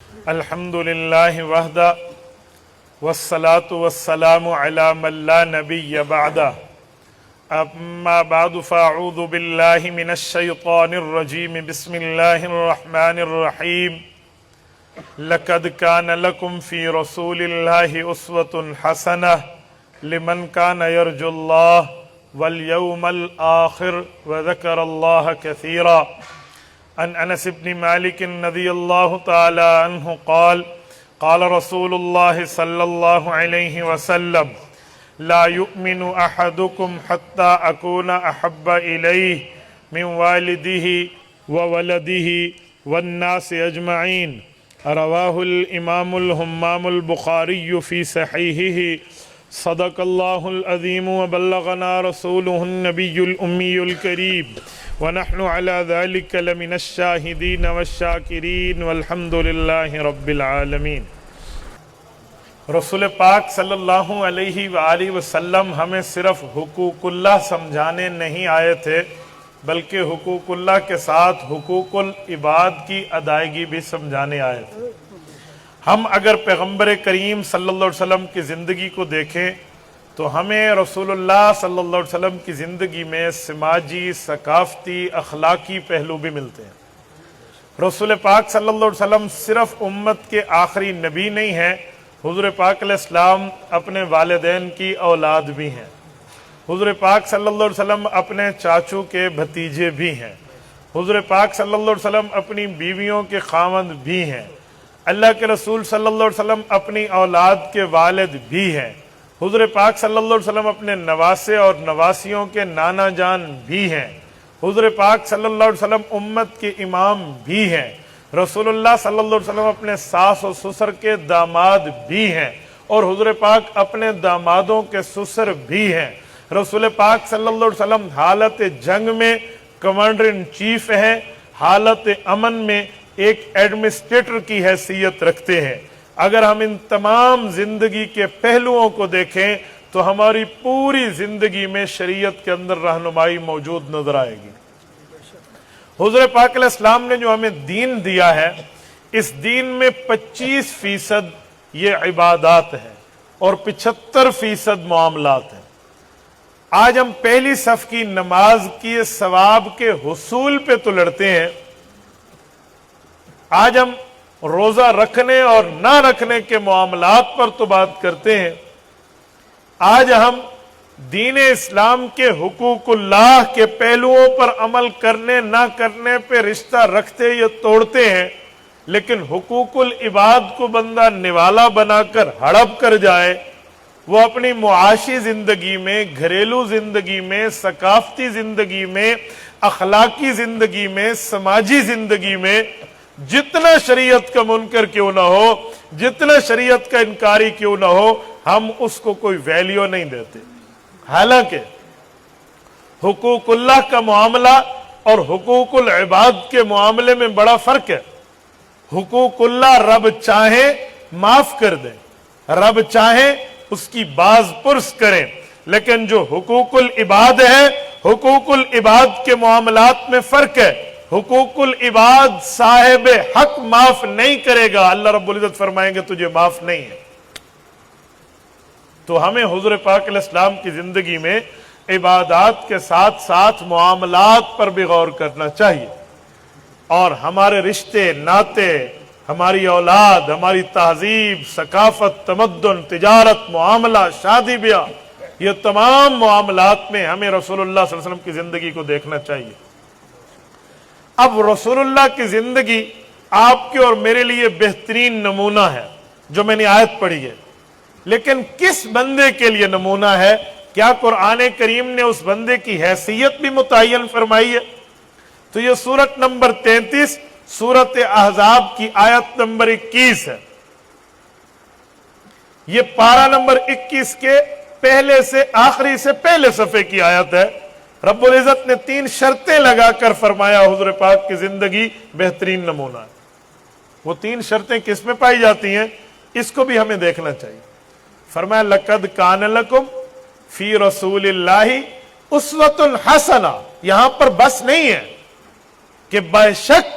الحمد للہ وحدہ والصلاة والسلام علی من لا نبی بعدہ اما بعد فاعوذ باللہ من الشیطان الرجیم بسم اللہ الرحمن الرحیم لقد کان لکم فی رسول اللہ اسوۃ حسنہ لمن کان یرجو اللہ والیوم الآخر وذکر اللہ کثیرا عن انس بن مالک رضی اللہ تعالی عنہ قال قال رسول اللہ صلی اللہ علیہ وسلم لا يؤمن احدكم حتى اكون احب الیہ من والدہ وولدہ والناس اجمعین رواہ الامام الہمام البخاری فی صحیحہ صدق اللہ العظیم وبلغنا رسولہ النبی الامی الکریم ونحن على ذلك لمن الشاہدین والشاکرین والحمد للہ رب العالمین۔ رسول پاک صلی اللہ علیہ وآلہ وسلم ہمیں صرف حقوق اللہ سمجھانے نہیں آئے تھے بلکہ حقوق اللہ کے ساتھ حقوق العباد کی ادائیگی بھی سمجھانے آئے تھے۔ ہم اگر پیغمبر کریم صلی اللہ علیہ وسلم کی زندگی کو دیکھیں تو ہمیں رسول اللہ صلی اللہ علیہ وسلم کی زندگی میں سماجی، ثقافتی، اخلاقی پہلو بھی ملتے ہیں۔ رسول پاک صلی اللہ علیہ وسلم صرف امت کے آخری نبی نہیں ہیں، حضور پاک علیہ السلام اپنے والدین کی اولاد بھی ہیں، حضور پاک صلی اللہ علیہ وسلم اپنے چاچو کے بھتیجے بھی ہیں، حضور پاک صلی اللہ علیہ وسلم اپنی بیویوں کے خاوند بھی ہیں، اللہ کے رسول صلی اللہ علیہ وسلم اپنی اولاد کے والد بھی ہیں، حضور پاک صلی اللہ علیہ وسلم اپنے نواسے اور نواسیوں کے نانا جان بھی ہیں، حضور پاک صلی اللہ علیہ وسلم امت کے امام بھی ہیں، رسول اللہ صلی اللہ علیہ وسلم اپنے ساس و سسر کے داماد بھی ہیں اور حضور پاک اپنے دامادوں کے سسر بھی ہیں، رسول پاک صلی اللہ علیہ وسلم حالت جنگ میں کمانڈر ان چیف ہیں، حالت امن میں ایک ایڈمنسٹریٹر کی حیثیت رکھتے ہیں۔ اگر ہم ان تمام زندگی کے پہلوؤں کو دیکھیں تو ہماری پوری زندگی میں شریعت کے اندر رہنمائی موجود نظر آئے گی۔ حضور پاک علیہ السلام نے جو ہمیں دین دیا ہے، اس دین میں 25% یہ عبادات ہیں اور 75% معاملات ہیں۔ آج ہم پہلی صف کی نماز کی ثواب کے حصول پہ تو لڑتے ہیں، آج ہم روزہ رکھنے اور نہ رکھنے کے معاملات پر تو بات کرتے ہیں، آج ہم دین اسلام کے حقوق اللہ کے پہلوؤں پر عمل کرنے نہ کرنے پہ رشتہ رکھتے یا توڑتے ہیں، لیکن حقوق العباد کو بندہ نوالا بنا کر ہڑپ کر جائے، وہ اپنی معاشی زندگی میں، گھریلو زندگی میں، ثقافتی زندگی میں، اخلاقی زندگی میں، سماجی زندگی میں جتنا شریعت کا منکر کیوں نہ ہو، جتنا شریعت کا انکاری کیوں نہ ہو، ہم اس کو کوئی ویلیو نہیں دیتے۔ حالانکہ حقوق اللہ کا معاملہ اور حقوق العباد کے معاملے میں بڑا فرق ہے۔ حقوق اللہ رب چاہے معاف کر دیں، رب چاہے اس کی باز پرس کریں، لیکن جو حقوق العباد ہے، حقوق العباد کے معاملات میں فرق ہے۔ حقوق العباد صاحب حق معاف نہیں کرے گا، اللہ رب العزت فرمائیں گے تجھے معاف نہیں ہے۔ تو ہمیں حضور پاک علیہ السلام کی زندگی میں عبادات کے ساتھ ساتھ معاملات پر بھی غور کرنا چاہیے، اور ہمارے رشتے ناتے، ہماری اولاد، ہماری تہذیب، ثقافت، تمدن، تجارت، معاملہ، شادی بیاہ، یہ تمام معاملات میں ہمیں رسول اللہ صلی اللہ علیہ وسلم کی زندگی کو دیکھنا چاہیے۔ اب رسول اللہ کی زندگی آپ کے اور میرے لیے بہترین نمونہ ہے جو میں نے آیت پڑھی ہے، لیکن کس بندے کے لیے نمونہ ہے؟ کیا قرآن کریم نے اس بندے کی حیثیت بھی متعین فرمائی ہے؟ تو یہ سورت نمبر 33 سورت احزاب کی آیت نمبر 21 ہے۔ یہ پارہ نمبر 21 کے پہلے سے آخری سے پہلے صفحے کی آیت ہے۔ رب العزت نے 3 شرطیں لگا کر فرمایا حضور پاک کی زندگی بہترین نمونہ ہے۔ وہ 3 شرطیں کس میں پائی جاتی ہیں، اس کو بھی ہمیں دیکھنا چاہیے۔ فرمایا لقد کان لکم فی رسول اللہ اسوۃ حسنہ، یہاں پر بس نہیں ہے کہ بے شک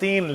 3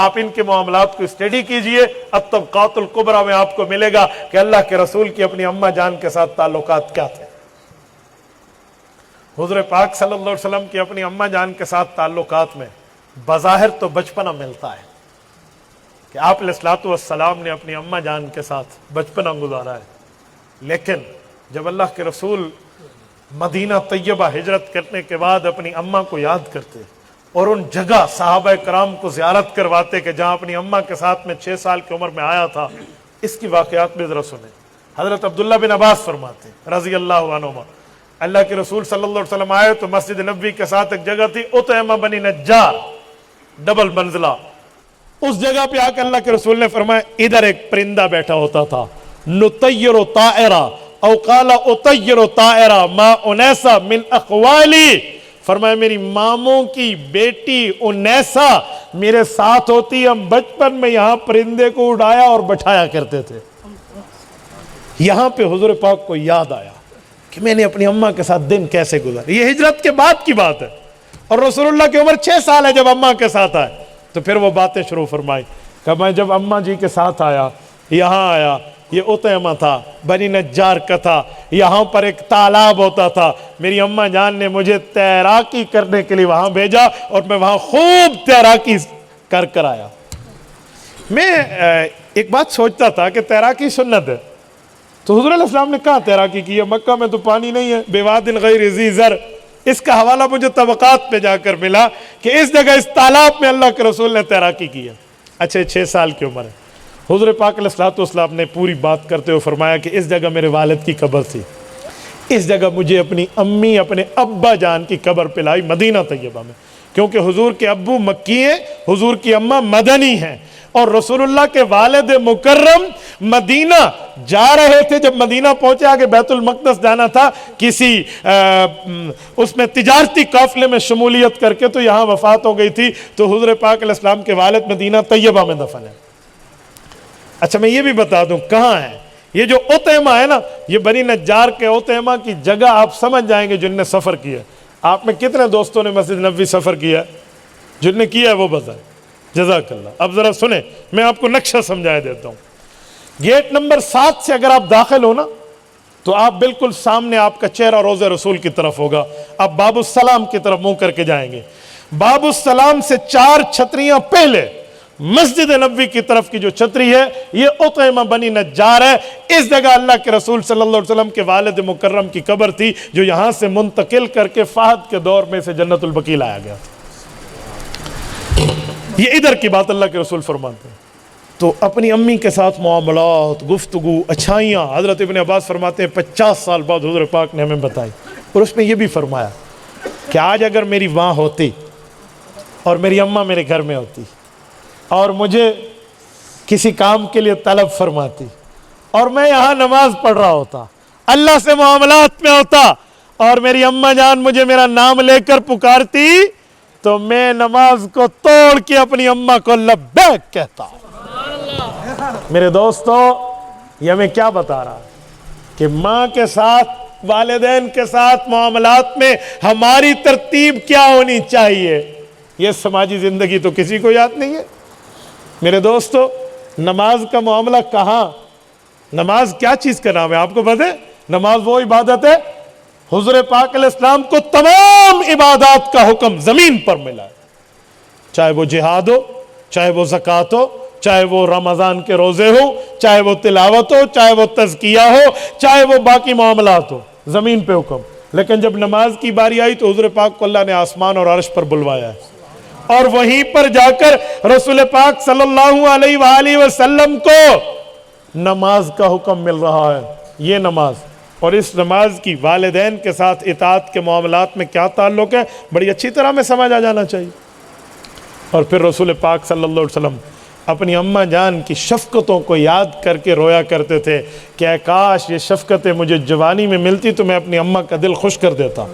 آپ ان کے معاملات کو اسٹڈی کیجئے. الطبقات الکبریٰ میں آپ کو ملے گا کہ اللہ کے رسول کی اپنی اماں جان کے ساتھ تعلقات کیا تھے. حضور پاک صلی اللہ علیہ وسلم کی اپنی اماں جان کے ساتھ تعلقات میں بظاہر تو بچپنا ملتا ہے کہ آپ علیہ الصلوۃ والسلام نے اپنی اماں جان کے ساتھ بچپنا گزارا ہے، لیکن جب اللہ کے رسول مدینہ طیبہ ہجرت کرنے کے بعد اپنی اماں کو یاد کرتے اور ان جگہ صحابہ کرام کو زیارت کرواتے کہ جہاں اپنی اماں کے ساتھ میں 6 سال کی عمر میں آیا تھا، اس کی واقعات میں ذرا سنیں. حضرت عبداللہ بن عباس فرماتے رضی اللہ عنہما، اللہ کے رسول صلی اللہ علیہ وسلم آئے تو مسجد نبوی کے ساتھ ایک جگہ تھی اطعمہ بنی نجار، ڈبل منزلہ. اس جگہ پہ آ کے اللہ کے رسول نے فرمایا ادھر ایک پرندہ بیٹھا ہوتا تھا، نطیر طائرہ او قال اطیر طائرہ ما انیسا من اقوالی، فرمایا میری ماموں کی بیٹی انیسا میرے ساتھ ہوتی، ہم بچپن میں یہاں پرندے کو اڑایا اور بٹھایا کرتے تھے. یہاں پہ حضور پاک کو یاد آیا کہ میں نے اپنی اماں کے ساتھ دن کیسے گزارے. یہ ہجرت کے بعد کی بات ہے اور رسول اللہ کی عمر 6 سال ہے جب اماں کے ساتھ آئے. تو پھر وہ باتیں شروع فرمائی کہ میں جب اماں جی کے ساتھ آیا، یہاں آیا، یہ اطعمہ تھا، بنی نجار کا تھا، یہاں پر ایک تالاب ہوتا تھا، میری اماں جان نے مجھے تیراکی کرنے کے لیے وہاں بھیجا اور میں وہاں خوب تیراکی کر آیا. میں ایک بات سوچتا تھا کہ تیراکی سنت ہے، تو حضور علیہ السلام نے کہاں تیراکی کی ہے؟ مکہ میں تو پانی نہیں ہے، بواد غیر ذی زرع. اس کا حوالہ مجھے طبقات پہ جا کر ملا کہ اس جگہ اس تالاب میں اللہ کے رسول نے تیراکی کی ہے. اچھا 6 سال کی عمر ہے. حضور پاک علیہ الصلوۃ والسلام نے پوری بات کرتے ہوئے فرمایا کہ اس جگہ میرے والد کی قبر تھی، اس جگہ مجھے اپنی امی اپنے ابا جان کی قبر پہ لائی مدینہ طیبہ میں، کیونکہ حضور کے ابو مکی ہیں، حضور کی اماں مدنی ہیں، اور رسول اللہ کے والد مکرم مدینہ جا رہے تھے. جب مدینہ پہنچے، آگے بیت المقدس جانا تھا کسی اس میں تجارتی قافلے میں شمولیت کر کے، تو یہاں وفات ہو گئی تھی. تو حضور پاک علیہ السلام کے والد مدینہ طیبہ میں دفن ہے. اچھا میں یہ بھی بتا دوں کہاں ہے یہ جو اطعمہ ہے نا، یہ بنی نجار کے اطعمہ کی جگہ آپ سمجھ جائیں گے جن نے سفر کیا. آپ میں کتنے دوستوں نے مسجد نبوی سفر کیا؟ جن نے کیا ہے وہ بتائیں. جزاک اللہ. اب ذرا سنیں، میں آپ کو نقشہ سمجھا دیتا ہوں. گیٹ نمبر 7 سے اگر آپ داخل ہو نا، تو آپ بالکل سامنے آپ کا چہرہ روضہ رسول کی طرف ہوگا. آپ باب السلام کی طرف منہ کر کے جائیں گے. باب السلام سے 4 چھتریاں پہلے مسجد نبوی کی طرف کی جو چھتری ہے، یہ اطعمہ بنی نجار ہے. اس جگہ اللہ کے رسول صلی اللہ علیہ وسلم کے والد مکرم کی قبر تھی، جو یہاں سے منتقل کر کے فہد کے دور میں سے جنت البقیع لایا گیا تھا. یہ ادھر کی بات اللہ کے رسول فرماتے ہیں. تو اپنی امی کے ساتھ معاملات، گفتگو، اچھائیاں، حضرت ابن عباس فرماتے ہیں 50 سال بعد حضور پاک نے ہمیں بتائی. اور اس میں یہ بھی فرمایا کہ آج اگر میری ماں ہوتی اور میری اماں میرے گھر میں ہوتی اور مجھے کسی کام کے لیے طلب فرماتی اور میں یہاں نماز پڑھ رہا ہوتا، اللہ سے معاملات میں ہوتا، اور میری اماں جان مجھے میرا نام لے کر پکارتی، تو میں نماز کو توڑ کے اپنی اماں کو لبیک کہتا. میرے دوستو، یہ ہمیں کیا بتا رہا کہ ماں کے ساتھ، والدین کے ساتھ معاملات میں ہماری ترتیب کیا ہونی چاہیے. یہ سماجی زندگی تو کسی کو یاد نہیں ہے. میرے دوستو، نماز کا معاملہ کہاں؟ نماز کیا چیز کا نام ہے آپ کو پتہ ہے؟ نماز وہ عبادت ہے، حضور پاک علیہ السلام کو تمام عبادات کا حکم زمین پر ملا ہے. چاہے وہ جہاد ہو، چاہے وہ زکوٰۃ ہو، چاہے وہ رمضان کے روزے ہو، چاہے وہ تلاوت ہو، چاہے وہ تزکیہ ہو، چاہے وہ باقی معاملات ہو، زمین پہ حکم. لیکن جب نماز کی باری آئی تو حضور پاک کو اللہ نے آسمان اور عرش پر بلوایا ہے، اور وہیں پر جا کر رسول پاک صلی اللہ علیہ وآلہ وسلم کو نماز کا حکم مل رہا ہے. یہ نماز، اور اس نماز کی والدین کے ساتھ اطاعت کے معاملات میں کیا تعلق ہے، بڑی اچھی طرح میں سمجھ آ جانا چاہیے. اور پھر رسول پاک صلی اللہ علیہ وسلم اپنی اماں جان کی شفقتوں کو یاد کر کے رویا کرتے تھے کہ اے کاش یہ شفقتیں مجھے جوانی میں ملتی تو میں اپنی اماں کا دل خوش کر دیتا.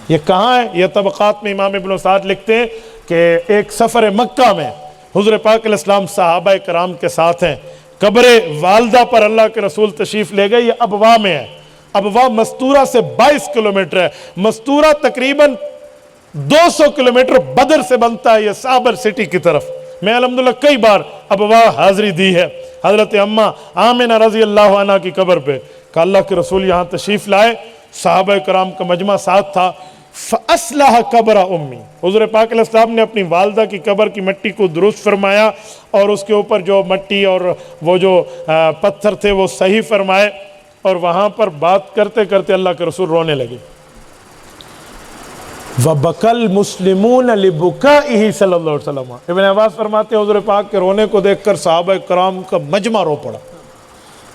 یہ کہاں ہے؟ یہ طبقات میں امام ابن سعد لکھتے ہیں کہ ایک سفر مکہ میں حضور پاک علیہ السلام صحابہ کرام کے ساتھ ہیں. قبر والدہ پر اللہ کے رسول تشریف لے گئے. یہ ابوا میں ہے. ابوا مستورہ سے 22 کلومیٹر ہے. مستورہ تقریباً 200 کلومیٹر بدر سے بنتا ہے، یہ صابر سٹی کی طرف. میں الحمدللہ کئی بار اب وہاں حاضری دی ہے حضرت اماں آمنہ رضی اللہ عنہ کی قبر پہ کہ اللہ کے رسول یہاں تشریف لائے، صحابہ کرام کا مجمع ساتھ تھا، فَأَصْلَحَ قَبْرَ أُمِّي، حضور پاک علیہ السلام نے اپنی والدہ کی قبر کی مٹی کو درست فرمایا اور اس کے اوپر جو مٹی اور وہ جو پتھر تھے وہ صحیح فرمائے، اور وہاں پر بات کرتے کرتے اللہ کے رسول رونے لگے۔ وَبَكَى الْمُسْلِمُونَ لِبُكَائِهِ صلی اللہ علیہ وسلم، ابن عباس فرماتے ہیں حضور پاک کے رونے کو دیکھ کر صحابہ کرام کا مجمع رو پڑا۔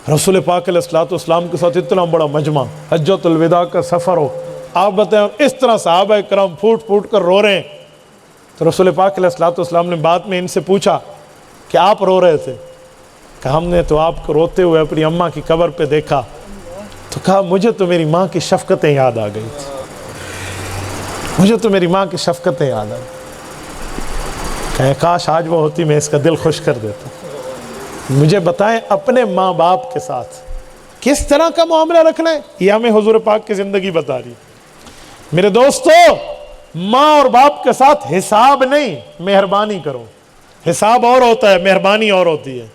رسول پاک علیہ السلام کے ساتھ اتنا بڑا مجمع، حجۃ الوداع کا سفر ہو، آپ بتائیں اس طرح صحابہ کرام پھوٹ پھوٹ کر رو رہے ہیں، تو رسول پاک علیہ السلام نے بعد میں ان سے پوچھا کہ آپ رو رہے تھے؟ کہ ہم نے تو آپ کو روتے ہوئے اپنی اماں کی قبر پہ دیکھا، تو کہا مجھے تو میری ماں کی شفقتیں یاد آ گئی تھی، مجھے تو میری ماں کی شفقتیں یاد آ گئی، کہ کاش آج وہ ہوتی میں اس کا دل خوش کر دیتا۔ مجھے بتائیں اپنے ماں باپ کے ساتھ کس طرح کا معاملہ رکھنا ہے، یہ ہمیں حضور پاک کی زندگی بتا رہی۔ میرے دوستو، ماں اور باپ کے ساتھ حساب نہیں، مہربانی کرو۔ حساب اور ہوتا ہے، مہربانی اور ہوتی ہے۔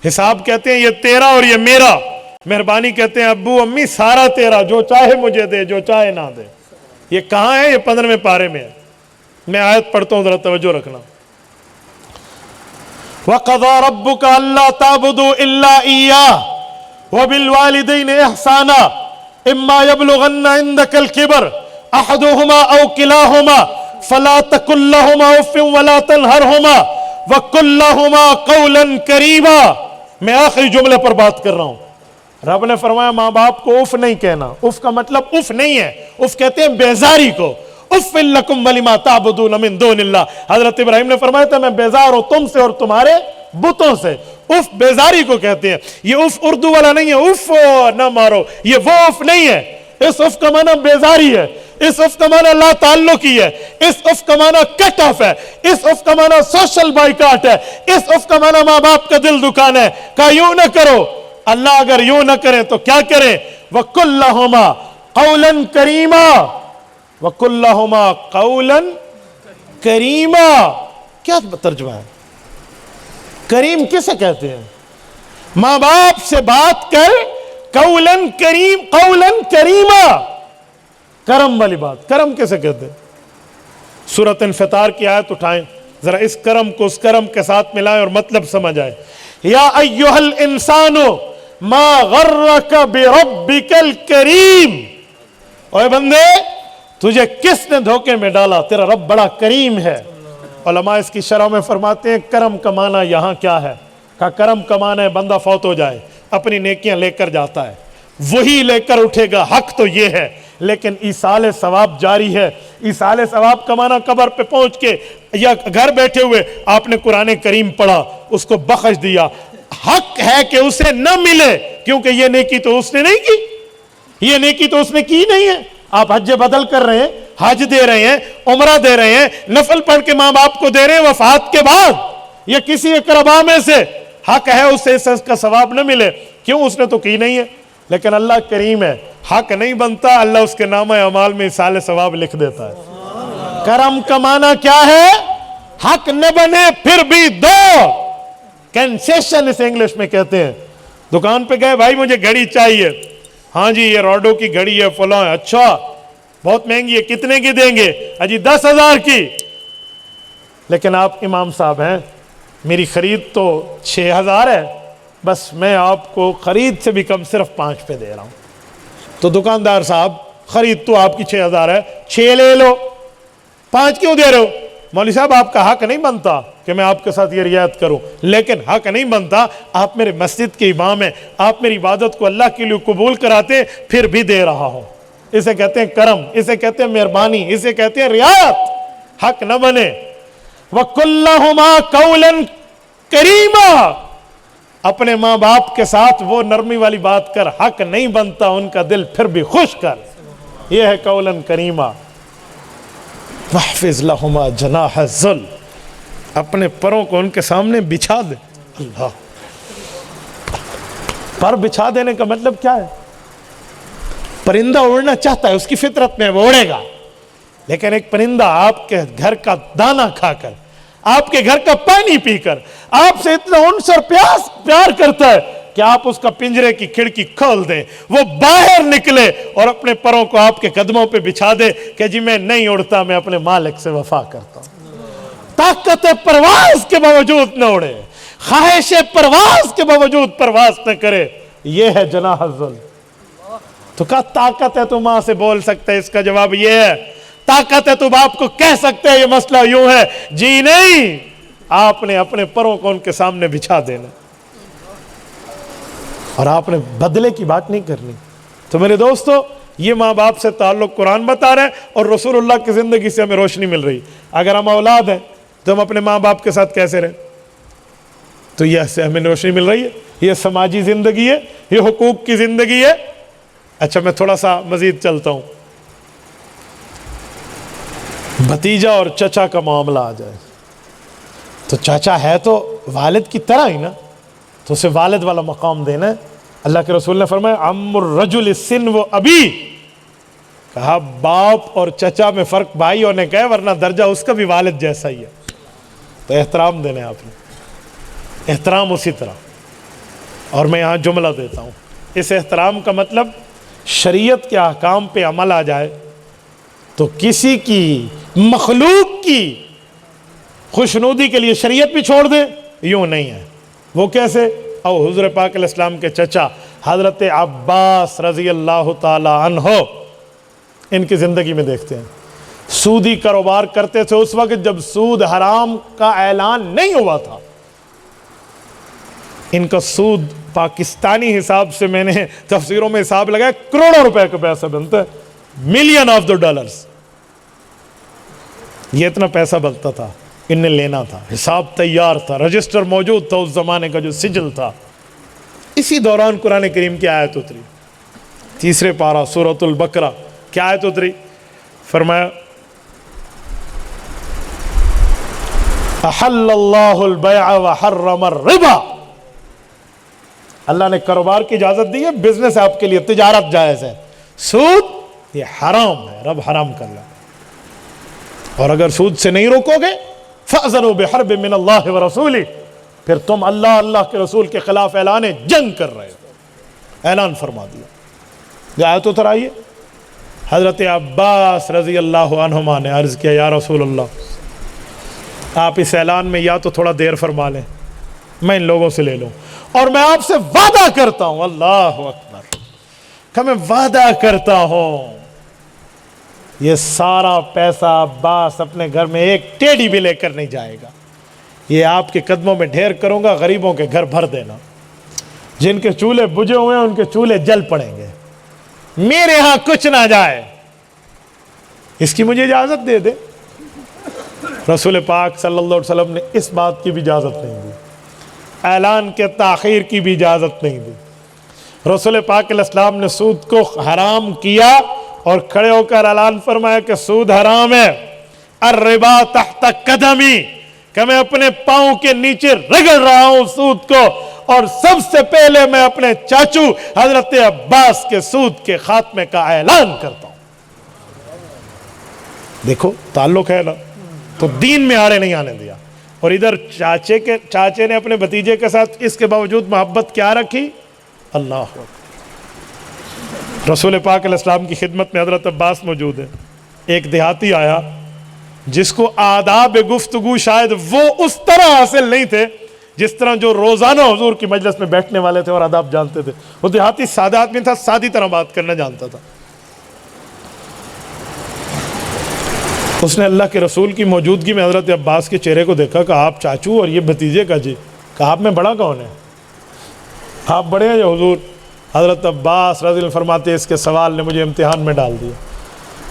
حساب کہتے ہیں یہ تیرا اور یہ میرا، مہربانی کہتے ہیں ابو امی سارا تیرا، جو چاہے مجھے دے جو چاہے نہ دے۔ یہ کہاں ہے؟ یہ 15ویں پارے میں ہے۔ میں آیت پڑھتا ہوں، ذرا توجہ رکھنا۔ وَقَضَى رَبُّكَ أَلَّا تَعْبُدُوا إِلَّا إِيَّاهُ وَبِالْوَالِدَيْنِ إِحْسَانًا إِمَّا يَبْلُغَنَّ عِندَكَ الْكِبَرَ أَحَدُهُمَا أَوْ كِلَاهُمَا فَلَا تَقُل لَّهُمَا أُفٍّ وَلَا تَنْهَرْهُمَا وَقُل لَّهُمَا قَوْلًا كَرِيمًا۔ میں آخری جملے پر بات کر رہا ہوں۔ رب نے فرمایا ماں باپ کو اف نہیں کہنا۔ اف کا مطلب اف نہیں ہے، اف کہتے ہیں بیزاری کو۔ اف لکم ولما تعبدون من دون اللہ، حضرت ابراہیم نے فرمایا تھا میں بیزار ہوں تم سے اور تمہارے بتوں سے۔ اف بیزاری کو کہتے ہیں۔ یہ اف اردو والا نہیں ہے، اف نہ مارو، یہ وہ اف نہیں ہے۔ اس اف کا معنی بیزاری ہے، اس اف کا معنی لا تعلقی ہے، اس اف کا معنی کٹ آف ہے، اس اف کا معنی سوشل بائیکاٹ ہے، اس اف کا معنی ماں باپ کا دل دکھانا ہے۔ کہا یوں نہ کرو۔ اللہ اگر یوں نہ کریں تو کیا کریں؟ وَقُل لَّهُمَا قَوْلًا كَرِيمًا، وَقُل لَّهُمَا قَوْلًا كَرِيمًا۔ کیا ترجمہ ہے؟ کریم کسے کہتے ہیں؟ ماں باپ سے بات کر، قولاً کریم، قولاً کریما، کرم والی بات۔ کرم کسے کہتے ہیں؟ سورۃ انفطار کی آیت اٹھائیں، ذرا اس کرم کو اس کرم کے ساتھ ملائیں اور مطلب سمجھ آئے۔ یا ایھا الانسان ما غرک بربک الکریم، اوے بندے تجھے کس نے دھوکے میں ڈالا؟ تیرا رب بڑا کریم ہے۔ علماء اس کی شرح میں فرماتے ہیں کرم کا معنی یہاں کیا ہے؟ کہ کرم کا معنی ہے بندہ فوت ہو جائے، اپنی نیکیاں لے کر جاتا ہے، وہی لے کر اٹھے گا، حق تو یہ ہے، لیکن ایصال ثواب جاری ہے۔ ایصال ثواب کا معنی قبر پہ پہنچ کے یا گھر بیٹھے ہوئے آپ نے قرآن کریم پڑھا، اس کو بخش دیا، حق ہے کہ اسے نہ ملے، کیونکہ یہ نیکی تو اس نے نہیں کی، یہ نیکی تو اس نے کی نہیں ہے۔ آپ حج بدل کر رہے ہیں، حج دے رہے ہیں، عمرہ دے رہے ہیں، نفل پڑھ کے ماں باپ کو دے رہے ہیں وفات کے بعد، یا کسی اقربا میں سے، حق ہے اسے اس کا ثواب نہ ملے، کیوں؟ اس نے تو کی نہیں ہے۔ لیکن اللہ کریم ہے، حق نہیں بنتا، اللہ اس کے نامہ اعمال میں ایصال ثواب لکھ دیتا ہے۔ کرم کا معنی کیا ہے؟ حق نہ بنے پھر بھی دو، کنسیشن اسے انگلش میں کہتے ہیں۔ دکان پہ گئے، بھائی مجھے گھڑی چاہیے، ہاں جی یہ روڈو کی گھڑی ہے فلاں ہے، اچھا بہت مہنگی ہے، کتنے کی دیں گے؟ اجی 10,000 کی۔ لیکن آپ امام صاحب ہیں، میری خرید تو 6,000 ہے، بس میں آپ کو خرید سے بھی کم صرف 5 پہ دے رہا ہوں۔ تو دکاندار صاحب خرید تو آپ کی 6,000 ہے، 6 لے لو، 5 کیوں دے رہے ہو؟ مولوی صاحب آپ کا حق نہیں بنتا کہ میں آپ کے ساتھ یہ رعایت کروں، لیکن حق نہیں بنتا، آپ میرے مسجد کے امام ہیں، آپ میری عبادت کو اللہ کے لیے قبول کراتے، پھر بھی دے رہا ہوں۔ اسے کہتے ہیں کرم، اسے کہتے ہیں مہربانی، اسے کہتے ہیں رعایت۔ حق نہ بنے۔ وَقُل لَّهُمَا قَوْلًا كَرِيمًا، اپنے ماں باپ کے ساتھ وہ نرمی والی بات کر، حق نہیں بنتا ان کا دل پھر بھی خوش کر، یہ ہے قولاً کریما۔ وَاحْفِظْ لَهُمَا جَنَاحَ الذُّلِّ، اپنے پروں کو ان کے سامنے بچھا دے۔ اللہ، پر بچھا دینے کا مطلب کیا ہے؟ پرندہ اڑنا چاہتا ہے، اس کی فطرت میں وہ اڑے گا، لیکن ایک پرندہ آپ کے گھر کا دانہ کھا کر، آپ کے گھر کا پانی پی کر آپ سے اتنا انس اور پیار کرتا ہے کہ آپ اس کا پنجرے کی کھڑکی کھول دیں، وہ باہر نکلے اور اپنے پروں کو آپ کے قدموں پہ بچھا دے کہ جی میں نہیں اڑتا، میں اپنے مالک سے وفا کرتا ہوں۔ طاقت پرواز کے باوجود نہ اڑے، خواہش پرواز کے باوجود پرواز نہ کرے، یہ ہے جناح الذل۔ تو کہا طاقت ہے تو ماں سے بول سکتے، اس کا جواب یہ ہے طاقت ہے تو باپ کو کہہ سکتے یہ مسئلہ یوں ہے، جی نہیں، آپ نے اپنے پروں کو ان کے سامنے بچھا دینا اور آپ نے بدلے کی بات نہیں کرنی۔ تو میرے دوستو، یہ ماں باپ سے تعلق قرآن بتا رہے ہیں اور رسول اللہ کی زندگی سے ہمیں روشنی مل رہی۔ اگر ہم اولاد ہیں تو ہم اپنے ماں باپ کے ساتھ کیسے رہیں؟ تو یہ سے ہمیں روشنی مل رہی ہے، یہ سماجی زندگی ہے، یہ حقوق کی زندگی ہے۔ اچھا میں تھوڑا سا مزید چلتا ہوں، بھتیجا اور چچا کا معاملہ آ جائے تو چاچا ہے تو والد کی طرح ہی نا، تو اسے والد والا مقام دینا ہے۔ اللہ کے رسول نے فرمایا عم الرجل سن و ابی، کہا باپ اور چچا میں فرق بھائی ہونے کا ہے، ورنہ درجہ اس کا بھی والد جیسا ہی ہے۔ تو احترام دینا ہے آپ نے، احترام اسی طرح۔ اور میں یہاں جملہ دیتا ہوں، اس احترام کا مطلب شریعت کے احکام پہ عمل آ جائے تو کسی کی مخلوق کی خوشنودی کے لیے شریعت بھی چھوڑ دے، یوں نہیں ہے۔ وہ کیسے؟ او حضور پاک علیہ السلام کے چچا حضرت عباس رضی اللہ تعالی عنہ، ان کی زندگی میں دیکھتے ہیں سودی کاروبار کرتے تھے اس وقت جب سود حرام کا اعلان نہیں ہوا تھا۔ ان کا سود پاکستانی حساب سے میں نے تفسیروں میں حساب لگایا کروڑوں روپے کا پیسہ بنتا ہے، ملین آف دا ڈالرز، یہ اتنا پیسہ بنتا تھا، ان نے لینا تھا، حساب تیار تھا، رجسٹر موجود تھا، اس زمانے کا جو سجل تھا۔ اسی دوران قرآن کریم کی آیت اتری، تیسرے پارہ سورۃ البقرہ، کیا آیت اتری؟ فرمایا احل اللہ البیع وحرم الربا، اللہ نے کاروبار کی اجازت دی ہے، بزنس آپ کے لیے، تجارت جائز ہے، سود یہ حرام ہے، رب حرام کر رہا ہے، اور اگر سود سے نہیں روکو گے فَأْذَنُوا بِحَرْبٍ مِّنَ اللَّهِ وَرَسُولِهِ، پھر تم اللہ کے رسول کے خلاف اعلان جنگ کر رہے ہو، اعلان فرما دیا۔ یہ آیت اتر آئی ہے۔ حضرت عباس رضی اللہ عنہما نے عرض کیا یا رسول اللہ، آپ اس اعلان میں یا تو تھوڑا دیر فرما لیں، میں ان لوگوں سے لے لوں، اور میں آپ سے وعدہ کرتا ہوں، اللہ اکبر، کہ میں وعدہ کرتا ہوں یہ سارا پیسہ عباس اپنے گھر میں ایک ٹیڑھی بھی لے کر نہیں جائے گا، یہ آپ کے قدموں میں ڈھیر کروں گا، غریبوں کے گھر بھر دینا، جن کے چولہے بجھے ہوئے ہیں ان کے چولہے جل پڑیں گے، میرے ہاں کچھ نہ جائے، اس کی مجھے اجازت دے دے۔ رسول پاک صلی اللہ علیہ وسلم نے اس بات کی بھی اجازت نہیں دی، اعلان کے تاخیر کی بھی اجازت نہیں دی۔ رسول پاک علیہ السلام نے سود کو حرام کیا اور کھڑے ہو کر اعلان فرمایا کہ سود حرام ہے، الربا تحت قدمی، کہ میں اپنے پاؤں کے نیچے رگڑ رہا ہوں سود کو، اور سب سے پہلے میں اپنے چاچو حضرت عباس کے سود کے خاتمے کا اعلان کرتا ہوں۔ دیکھو تعلق ہے نا، تو دین میں آڑے نہیں آنے دیا، اور ادھر چاچے نے اپنے بھتیجے کے ساتھ اس کے باوجود محبت کیا رکھی، اللہ اکبر۔ رسول پاک علیہ السلام کی خدمت میں حضرت عباس موجود ہے، ایک دیہاتی آیا جس کو آداب گفتگو شاید وہ اس طرح حاصل نہیں تھے جس طرح جو روزانہ حضور کی مجلس میں بیٹھنے والے تھے اور آداب جانتے تھے، وہ دیہاتی سادہ آدمی تھا، سادی طرح بات کرنا جانتا تھا۔ اس نے اللہ کے رسول کی موجودگی میں حضرت عباس کے چہرے کو دیکھا، کہا آپ چاچو اور یہ بھتیجے کا جی، کہا آپ میں بڑا کون ہے؟ آپ بڑے ہیں یا حضور؟ حضرت عباس رضی اللہ عنہ فرماتے اس کے سوال نے مجھے امتحان میں ڈال دیا،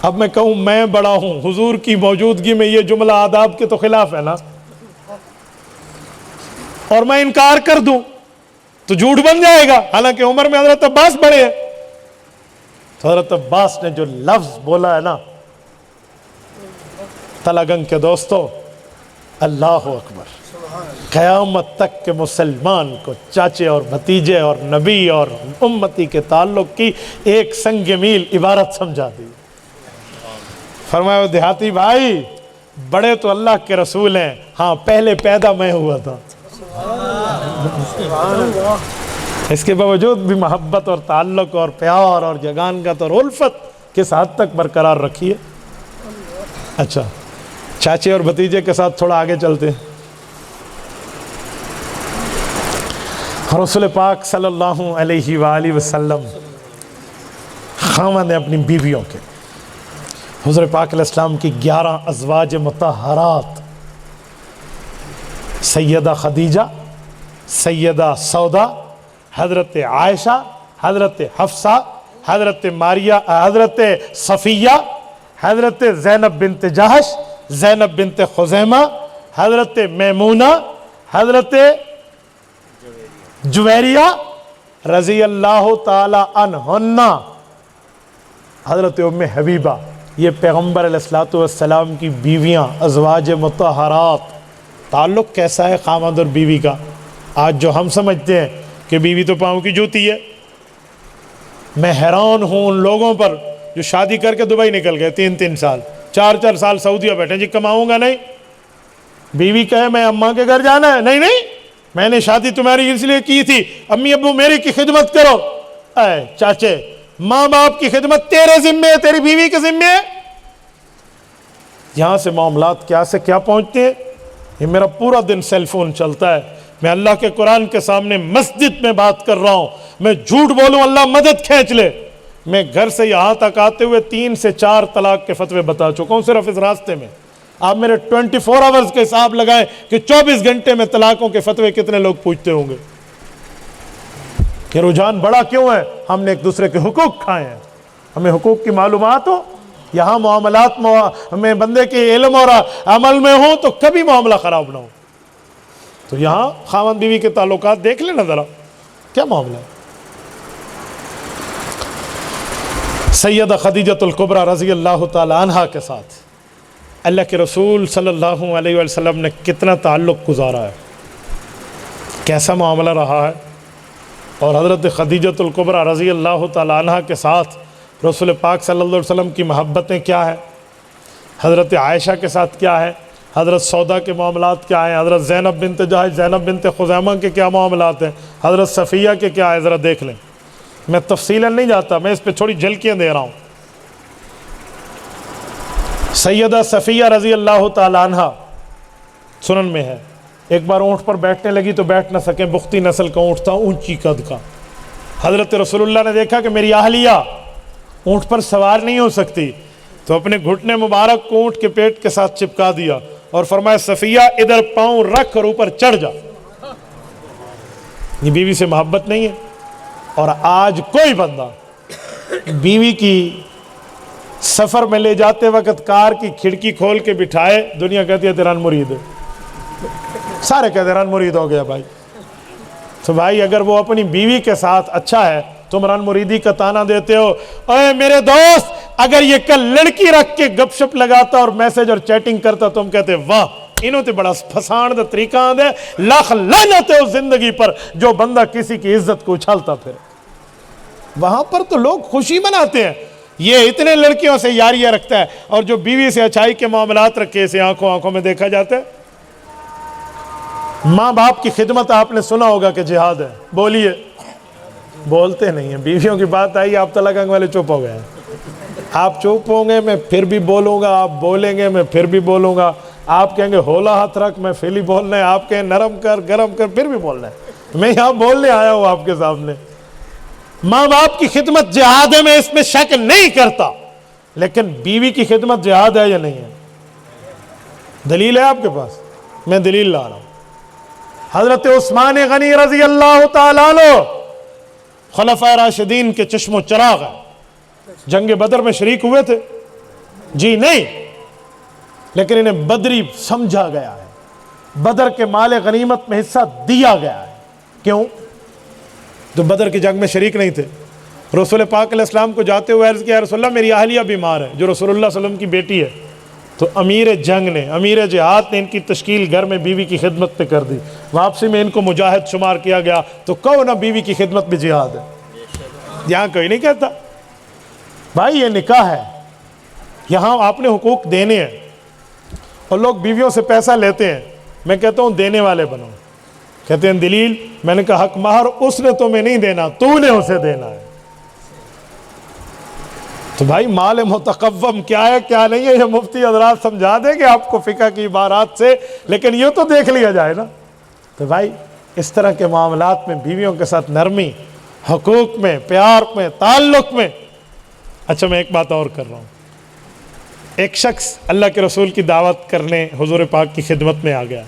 اب میں کہوں میں بڑا ہوں حضور کی موجودگی میں، یہ جملہ آداب کے تو خلاف ہے نا، اور میں انکار کر دوں تو جھوٹ بن جائے گا، حالانکہ عمر میں حضرت عباس بڑے ہیں۔ تو حضرت عباس نے جو لفظ بولا ہے نا، تلگنگ کے دوستو، اللہ اکبر، قیامت تک کے مسلمان کو چاچے اور بھتیجے اور نبی اور امتی کے تعلق کی ایک سنگ میل عبارت سمجھا دی۔ فرمایا دیہاتی بھائی، بڑے تو اللہ کے رسول ہیں، ہاں پہلے پیدا میں ہوا تھا۔ اس کے باوجود بھی محبت اور تعلق اور پیار اور جگانگت اور الفت کس حد تک برقرار رکھی ہے۔ اچھا، چاچے اور بھتیجے کے ساتھ تھوڑا آگے چلتے ہیں۔ رسول پاک صلی اللہ علیہ وآلہ وسلم خاوند ہیں اپنی بیویوں کے۔ حضور پاک علیہ السلام کی 11 ازواج مطہرات، سیدہ خدیجہ، سیدہ سودا، حضرت عائشہ، حضرت حفصہ، حضرت ماریہ، حضرت صفیہ، حضرت زینب بنت جہش، زینب بنت خزیمہ، حضرت میمونہ، حضرت جویریہ رضی اللہ تعالی عنہن، حضرت ام حبیبہ۔ یہ پیغمبر علیہ السلام کی بیویاں، ازواج مطہرات۔ تعلق کیسا ہے خاوند اور بیوی کا؟ آج جو ہم سمجھتے ہیں کہ بیوی تو پاؤں کی جوتی ہے، میں حیران ہوں ان لوگوں پر جو شادی کر کے دبئی نکل گئے، 3 سال 4 سال سعودیہ بیٹھے، جی کماؤں گا نہیں۔ بیوی کہے میں اماں کے گھر جانا ہے، نہیں میں نے شادی تمہاری اس لیے کی تھی، امی ابو میری کی خدمت کرو۔ اے چاچے، ماں باپ کی خدمت تیرے ذمے ہے، تیری بیوی کے ذمے ہے۔ یہاں سے معاملات کیا سے کیا پہنچتے ہیں۔ یہ میرا پورا دن سیل فون چلتا ہے، میں اللہ کے قرآن کے سامنے مسجد میں بات کر رہا ہوں، میں جھوٹ بولوں اللہ مدد کھینچ لے۔ میں گھر سے یہاں تک آتے ہوئے 3 سے 4 طلاق کے فتوے بتا چکا ہوں صرف اس راستے میں۔ آپ میرے 24 آورز کے حساب لگائیں کہ 24 گھنٹے میں طلاقوں کے فتوے کتنے لوگ پوچھتے ہوں گے۔ کہ رجحان بڑا کیوں ہے؟ ہم نے ایک دوسرے کے حقوق کھائے ہیں، ہمیں حقوق کی معلومات ہو، یہاں معاملات میں بندے کے علم اور عمل میں ہوں تو کبھی معاملہ خراب نہ ہو۔ تو یہاں خاوند بیوی کے تعلقات دیکھ لینا ذرا کیا معاملہ ہے۔ سیدہ خدیجۃ الکبریٰ رضی اللہ تعالی عنہا کے ساتھ اللہ کے رسول صلی اللہ علیہ وسلم نے کتنا تعلق گزارا ہے، کیسا معاملہ رہا ہے۔ اور حضرت خدیجۃ الکبریٰ رضی اللہ تعالی عنہا کے ساتھ رسول پاک صلی اللہ علیہ وسلم کی محبتیں کیا ہیں، حضرت عائشہ کے ساتھ کیا ہے، حضرت سودا کے معاملات کیا ہیں، حضرت زینب بنت جہش، زینب بنت خزیمہ کے کیا معاملات ہیں، حضرت صفیہ کے کیا ہے، ذرا دیکھ لیں۔ میں تفصیلاً نہیں جاتا، میں اس پہ تھوڑی جھلکیاں دے رہا ہوں۔ سیدہ صفیہ رضی اللہ تعالی عنہا سنن میں ہے، ایک بار اونٹ پر بیٹھنے لگی تو بیٹھ نہ سکیں، بختی نسل کا اونٹ تھا، اونچی قد کا۔ حضرت رسول اللہ نے دیکھا کہ میری اہلیہ اونٹ پر سوار نہیں ہو سکتی، تو اپنے گھٹنے مبارک کو اونٹ کے پیٹ کے ساتھ چپکا دیا اور فرمایا صفیہ ادھر پاؤں رکھ اور اوپر چڑھ جا۔ یہ بیوی سے محبت نہیں ہے؟ اور آج کوئی بندہ بیوی کی سفر میں لے جاتے وقت کار کی کھڑکی کھول کے بٹھائے، دنیا کہتی ہے تیران مرید ہے، سارے کہتے ہیں رن مرید ہو گیا بھائی۔ تو بھائی اگر وہ اپنی بیوی کے ساتھ اچھا ہے، تم رن مریدی کا تانا دیتے ہو۔ اے میرے دوست، اگر یہ کل لڑکی رکھ کے گپ شپ لگاتا اور میسج اور چیٹنگ کرتا، تم کہتے واہ انہوں تے بڑا پھسان دا طریقہ آدھے، لاکھ لعنت ہے اس زندگی پر جو بندہ کسی کی عزت کو اچھالتا پھر۔ وہاں پر تو لوگ خوشی مناتے ہیں، یہ اتنے لڑکیوں سے یاریاں رکھتا ہے، اور جو بیوی سے اچھائی کے معاملات رکھے اسے آنکھوں میں دیکھا جاتا ہے۔ ماں باپ کی خدمت آپ نے سنا ہوگا کہ جہاد ہے، بولیے، بولتے نہیں ہیں۔ بیویوں کی بات آئی آپ تلک انگ والے چپ ہو گئے ہیں۔ آپ چپ ہوں گے میں پھر بھی بولوں گا، آپ بولیں گے میں پھر بھی بولوں گا، آپ کہیں گے ہولا ہاتھ رکھ میں پھر ہی بولنا ہے، آپ کہیں نرم کر گرم کر پھر بھی بولنا ہے۔ میں یہاں بولنے آیا ہوں آپ کے سامنے۔ ماں باپ کی خدمت جہاد ہے، میں اس میں شک نہیں کرتا، لیکن بیوی کی خدمت جہاد ہے یا نہیں ہے؟ دلیل ہے آپ کے پاس؟ میں دلیل لا رہا ہوں۔ حضرت عثمان غنی رضی اللہ تعالیٰ عنہ خلفائے راشدین کے چشم و چراغ ہیں، جنگ بدر میں شریک ہوئے تھے؟ جی نہیں، لیکن انہیں بدری سمجھا گیا ہے، بدر کے مال غنیمت میں حصہ دیا گیا ہے۔ کیوں؟ تو بدر کی جنگ میں شریک نہیں تھے۔ رسول پاک علیہ السلام کو جاتے ہوئے عرض کیا رسول اللہ میری اہلیہ بیمار ہے، جو رسول اللہ صلی اللہ علیہ وسلم کی بیٹی ہے۔ تو امیر جنگ نے، امیر جہاد نے ان کی تشکیل گھر میں بیوی کی خدمت پہ کر دی، واپسی میں ان کو مجاہد شمار کیا گیا۔ تو کہو نا بیوی کی خدمت بھی جہاد ہے، یہاں کوئی نہیں کہتا۔ بھائی یہ نکاح ہے، یہاں آپ نے حقوق دینے ہیں۔ اور لوگ بیویوں سے پیسہ لیتے ہیں، میں کہتا ہوں دینے والے بنو. کہتے ہیں دلیل، میں نے کہا حق مہر اس نے تمہیں نہیں دینا، تو نے اسے دینا ہے. تو بھائی مال متقوم کیا ہے کیا نہیں ہے یہ مفتی حضرات سمجھا دیں گے آپ کو فقہ کی عبارات سے، لیکن یہ تو دیکھ لیا جائے نا. تو بھائی اس طرح کے معاملات میں بیویوں کے ساتھ نرمی، حقوق میں، پیار میں، تعلق میں. اچھا میں ایک بات اور کر رہا ہوں. ایک شخص اللہ کے رسول کی دعوت کرنے حضور پاک کی خدمت میں آ گیا،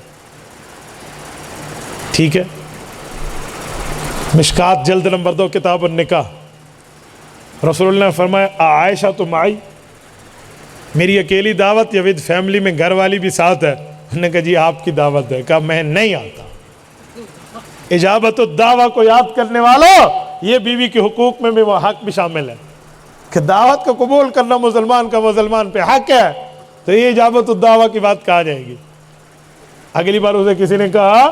ٹھیک ہے، مشکات جلد نمبر 2 کتاب النکاح. رسول اللہ نے فرمایا عائشہ تو معی، میری اکیلی دعوت یا ود فیملی میں گھر والی بھی ساتھ ہے؟ انہوں نے کہا جی آپ کی دعوت ہے. کہا میں نہیں آتا. اجابت الدعوہ کو یاد کرنے والوں، یہ بیوی کے حقوق میں بھی وہ حق بھی شامل ہے کہ دعوت کو قبول کرنا مسلمان کا مسلمان پہ حق ہے. تو یہ اجابت الدعوہ کی بات کہا جائے گی. اگلی بار اسے کسی نے کہا،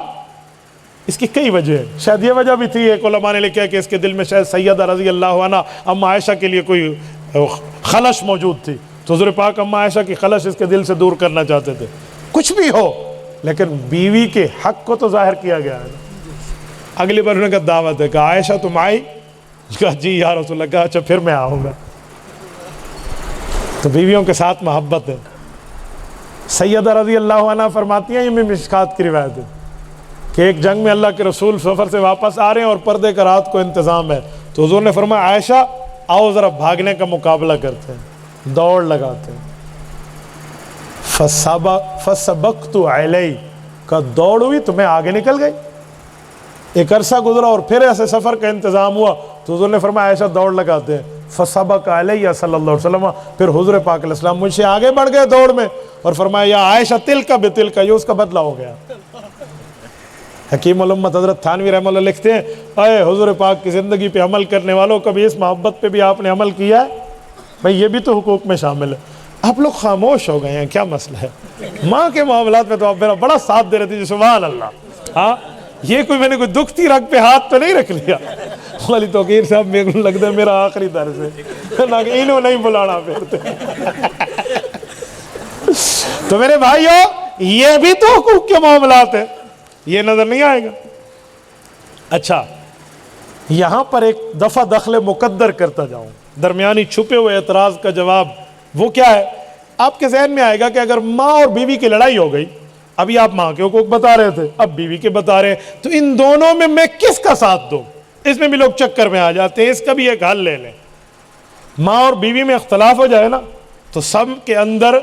اس کی کئی وجہ ہیں، شاید یہ وجہ بھی تھی، ایک علماء نے لکھا کہ اس کے دل میں شاید سیدہ رضی اللہ عنہ ام عائشہ کے لیے کوئی خلش موجود تھی، تو حضور پاک ام عائشہ کی خلش اس کے دل سے دور کرنا چاہتے تھے. کچھ بھی ہو لیکن بیوی کے حق کو تو ظاہر کیا گیا ہے. اگلی بار انہوں نے کہا دعوت ہے. کہا عائشہ تم آئی؟ کہا جی یا رسول اللہ. کہا اچھا پھر میں آؤں گا. تو بیویوں کے ساتھ محبت ہے. سیدہ رضی اللہ عنہ فرماتی ہیں، یہ میں مشکات کی روایت ہے کہ ایک جنگ میں اللہ کے رسول سفر سے واپس آ رہے ہیں اور پردے کا رات کو انتظام ہے. تو حضور نے فرمایا عائشہ آؤ ذرا بھاگنے کا مقابلہ کرتے ہیں، دوڑ لگاتے ہیں. فسبقت علیہ، کا دوڑ ہوئی تو میں آگے نکل گئی. ایک عرصہ گزرا اور پھر ایسے سفر کا انتظام ہوا تو حضور نے فرمایا عائشہ دوڑ لگاتے ہیں. فسبق علیہ صلی اللہ علیہ وسلم، پھر حضور پاک علیہ السلام مجھ سے آگے بڑھ گئے دوڑ میں اور فرمایا یا عائشہ تلک بتلک، یہ اس کا بدلہ ہو گیا. حکیم الامت حضرت تھانوی رحمہ اللہ لکھتے ہیں، اے حضور پاک کی زندگی پہ عمل کرنے والوں، کبھی اس محبت پہ بھی آپ نے عمل کیا ہے؟ بھئی یہ بھی تو حقوق میں شامل ہے. آپ لوگ خاموش ہو گئے ہیں، کیا مسئلہ ہے؟ ماں کے معاملات میں تو آپ میرا بڑا ساتھ دے رہے تھے، سبحان اللہ. ہاں یہ کوئی میں نے کوئی دکھتی رگ پہ ہاتھ تو نہیں رکھ لیا. والی توقیر صاحب میرے کو لگتا ہے میرا آخری درس ہے، انہوں نہیں بلانا پھرتے. تو میرے بھائیو یہ بھی تو حقوق کے معاملات ہیں، یہ نظر نہیں آئے گا. اچھا یہاں پر ایک دفعہ دخل مقدر کرتا جاؤں، درمیانی چھپے ہوئے اعتراض کا جواب. وہ کیا ہے؟ آپ کے ذہن میں آئے گا کہ اگر ماں اور بیوی کی لڑائی ہو گئی، ابھی آپ ماں کے حقوق بتا رہے تھے، اب بیوی کے بتا رہے ہیں، تو ان دونوں میں کس کا ساتھ دوں؟ اس میں بھی لوگ چکر میں آ جاتے ہیں. اس کا بھی ایک حل لے لیں. ماں اور بیوی میں اختلاف ہو جائے نا تو سب کے اندر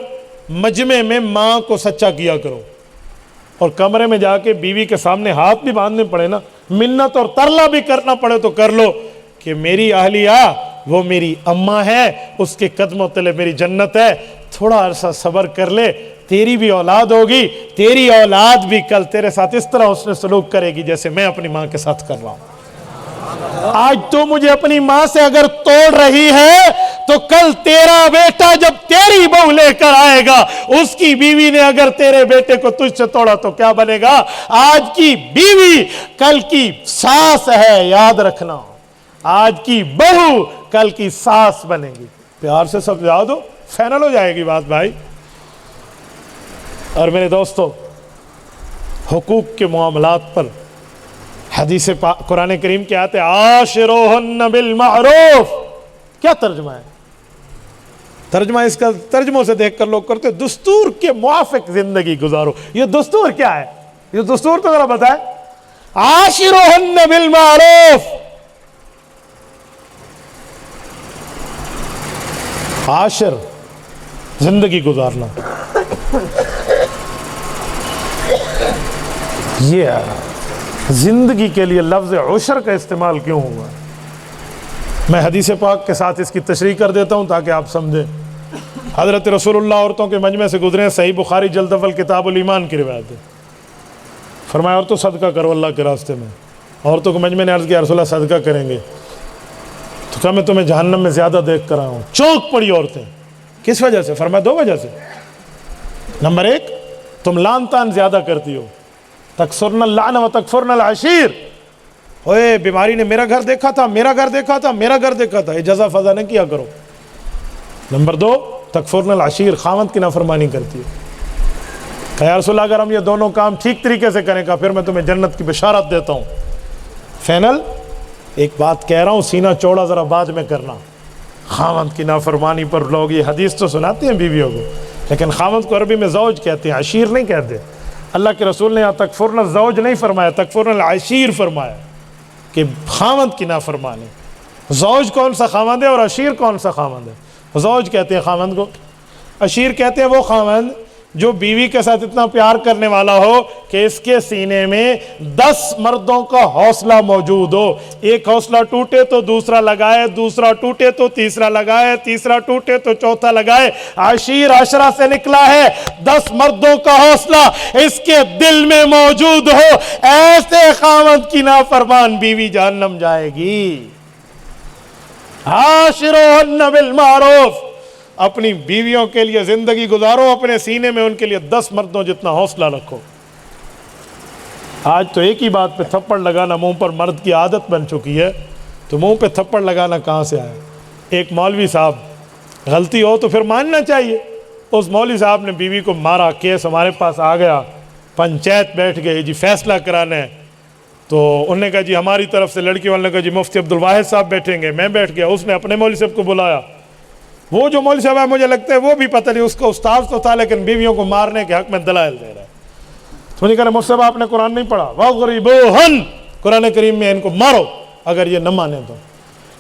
مجمع میں ماں کو سچا کیا کرو، اور کمرے میں جا کے بیوی کے سامنے ہاتھ بھی باندھنے پڑے نا، منت اور ترلا بھی کرنا پڑے تو کر لو کہ میری اہلیہ وہ میری اماں ہے، اس کے قدموں تلے میری جنت ہے، تھوڑا عرصہ صبر کر لے، تیری بھی اولاد ہوگی، تیری اولاد بھی کل تیرے ساتھ اس طرح اس نے سلوک کرے گی جیسے میں اپنی ماں کے ساتھ کر رہا ہوں. آج تو مجھے اپنی ماں سے اگر توڑ رہی ہے تو کل تیرا بیٹا جب تیری بہو لے کر آئے گا، اس کی بیوی نے اگر تیرے بیٹے کو تجھ سے توڑا تو کیا بنے گا؟ آج کی بیوی کل کی ساس ہے، یاد رکھنا. آج کی بہو کل کی ساس بنے گی. پیار سے سب یاد ہو، فائنل ہو جائے گی بات بھائی. اور میرے دوستو حقوق کے معاملات پر حدیث قرآن کریم کی آیت ہے عاشروہن بالمعروف. کیا ترجمہ ہے؟ ترجمہ اس کا ترجموں سے دیکھ کر لوگ کرتے دستور کے موافق زندگی گزارو. یہ دستور کیا ہے؟ یہ دستور تو ذرا بتائیں. عاشروہن بالمعروف، عاشر زندگی گزارنا. یہ زندگی کے لیے لفظ عشر کا استعمال کیوں ہوا؟ میں حدیث پاک کے ساتھ اس کی تشریح کر دیتا ہوں تاکہ آپ سمجھیں. حضرت رسول اللہ عورتوں کے مجمع سے گزرے ہیں، صحیح بخاری جلد اول کتاب الایمان کی روایت ہے. فرمایا عورتوں صدقہ کرو اللہ کے راستے میں. عورتوں کو مجمع نے عرض کیا رسول اللہ صدقہ کریں گے تو کہا میں تمہیں جہنم میں زیادہ دیکھ کر آیا ہوں. چونک پڑی عورتیں. کس وجہ سے؟ فرمایا 2 وجہ سے. نمبر 1، تم لان تان زیادہ کرتی ہو، تکسرن اللعن و تکفرن العشیر. اوے بیماری نے میرا گھر دیکھا تھا، میرا گھر دیکھا تھا، میرا گھر دیکھا تھا، یہ جزا فضا نہ کیا کرو. نمبر 2، تکفرن العشیر، خاوند کی نافرمانی کرتی ہے. کہ یا رسول اللہ اگر ہم یہ دونوں کام ٹھیک طریقے سے کریں گا پھر میں تمہیں جنت کی بشارت دیتا ہوں. فینل ایک بات کہہ رہا ہوں، سینہ چوڑا ذرا بعد میں کرنا. خاوند کی نافرمانی پر لوگ یہ حدیث تو سناتے ہیں بیویوں کو، لیکن خاوند کو عربی میں زوج کہتے ہیں، عشیر نہیں کہتے. اللہ کے رسول نے یہاں تکفرن الزوج نہیں فرمایا، تکفرن العشیر فرمایا کہ خاوند کی نافرمانی. زوج کون سا خاوند ہے اور عشیر کون سا خاوند ہے؟ زوج کہتے ہیں خاوند کو، عشیر کہتے ہیں وہ خاوند جو بیوی کے ساتھ اتنا پیار کرنے والا ہو کہ اس کے سینے میں 10 مردوں کا حوصلہ موجود ہو. ایک حوصلہ ٹوٹے تو دوسرا لگائے، دوسرا ٹوٹے تو تیسرا لگائے، تیسرا ٹوٹے تو چوتھا لگائے. عشیر عشرہ سے نکلا ہے، 10 مردوں کا حوصلہ اس کے دل میں موجود ہو. ایسے خاوند کی نافرمان بیوی جہنم جائے گی. عاشروہن بالمعروف، اپنی بیویوں کے لیے زندگی گزارو، اپنے سینے میں ان کے لیے 10 مردوں جتنا حوصلہ رکھو. آج تو ایک ہی بات پہ تھپڑ لگانا منہ پر مرد کی عادت بن چکی ہے، تو منہ پہ تھپڑ لگانا کہاں سے آیا؟ ایک مولوی صاحب، غلطی ہو تو پھر ماننا چاہیے. اس مولوی صاحب نے بیوی کو مارا، کیس ہمارے پاس آ گیا، پنچایت بیٹھ گئی جی فیصلہ کرانا ہے. تو انہوں نے کہا جی ہماری طرف سے، لڑکی والوں نے کہا جی مفتی عبدالواحد صاحب بیٹھیں گے. میں بیٹھ گیا. اس نے اپنے مولوی صاحب کو بلایا. وہ جو مولوی صاحب ہے مجھے لگتا ہے وہ بھی پتہ نہیں، اس کا استاذ تو تھا لیکن بیویوں کو مارنے کے حق میں دلائل دے رہا ہے. تو مجھے کہا مفتی صاحب آپ نے قرآن نہیں پڑھا؟ وَاضْرِبُوهُنَّ، قرآن کریم میں ان کو مارو اگر یہ نہ مانے تو.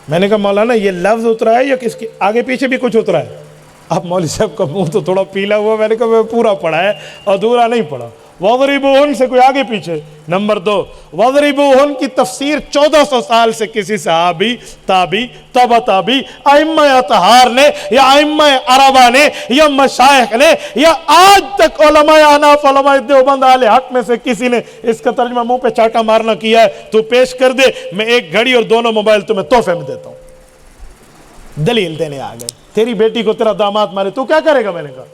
میں نے کہا مولانا یہ لفظ اترا ہے یا کس کے آگے پیچھے بھی کچھ اترا ہے؟ اب مولوی صاحب کا منہ تو تھوڑا پیلا ہوا. میں نے کہا میں پورا پڑھا ہے، ادھورا نہیں پڑھا. وَاضْرِبُوهُنَّ سے کوئی آگے پیچھے. نمبر 2، وَاضْرِبُوهُنَّ کی تفسیر 1400 سال سے کسی صحابی، تابی، تبع تابی، ائمہ اطہار نے یا ائمہ عربہ نے یا مشائخ نے یا آج تک علماء احناف، علماء دیوبند، اہل حق میں سے کسی نے اس کا ترجمہ منہ پہ چاٹا مارنا کیا ہے تو پیش کر دے. میں ایک گھڑی اور 2 موبائل تمہیں تحفے میں دیتا ہوں. دلیل دینے آ گئے. تیری بیٹی کو تیرا داماد مارے تو کیا کرے گا؟ میں نے کہا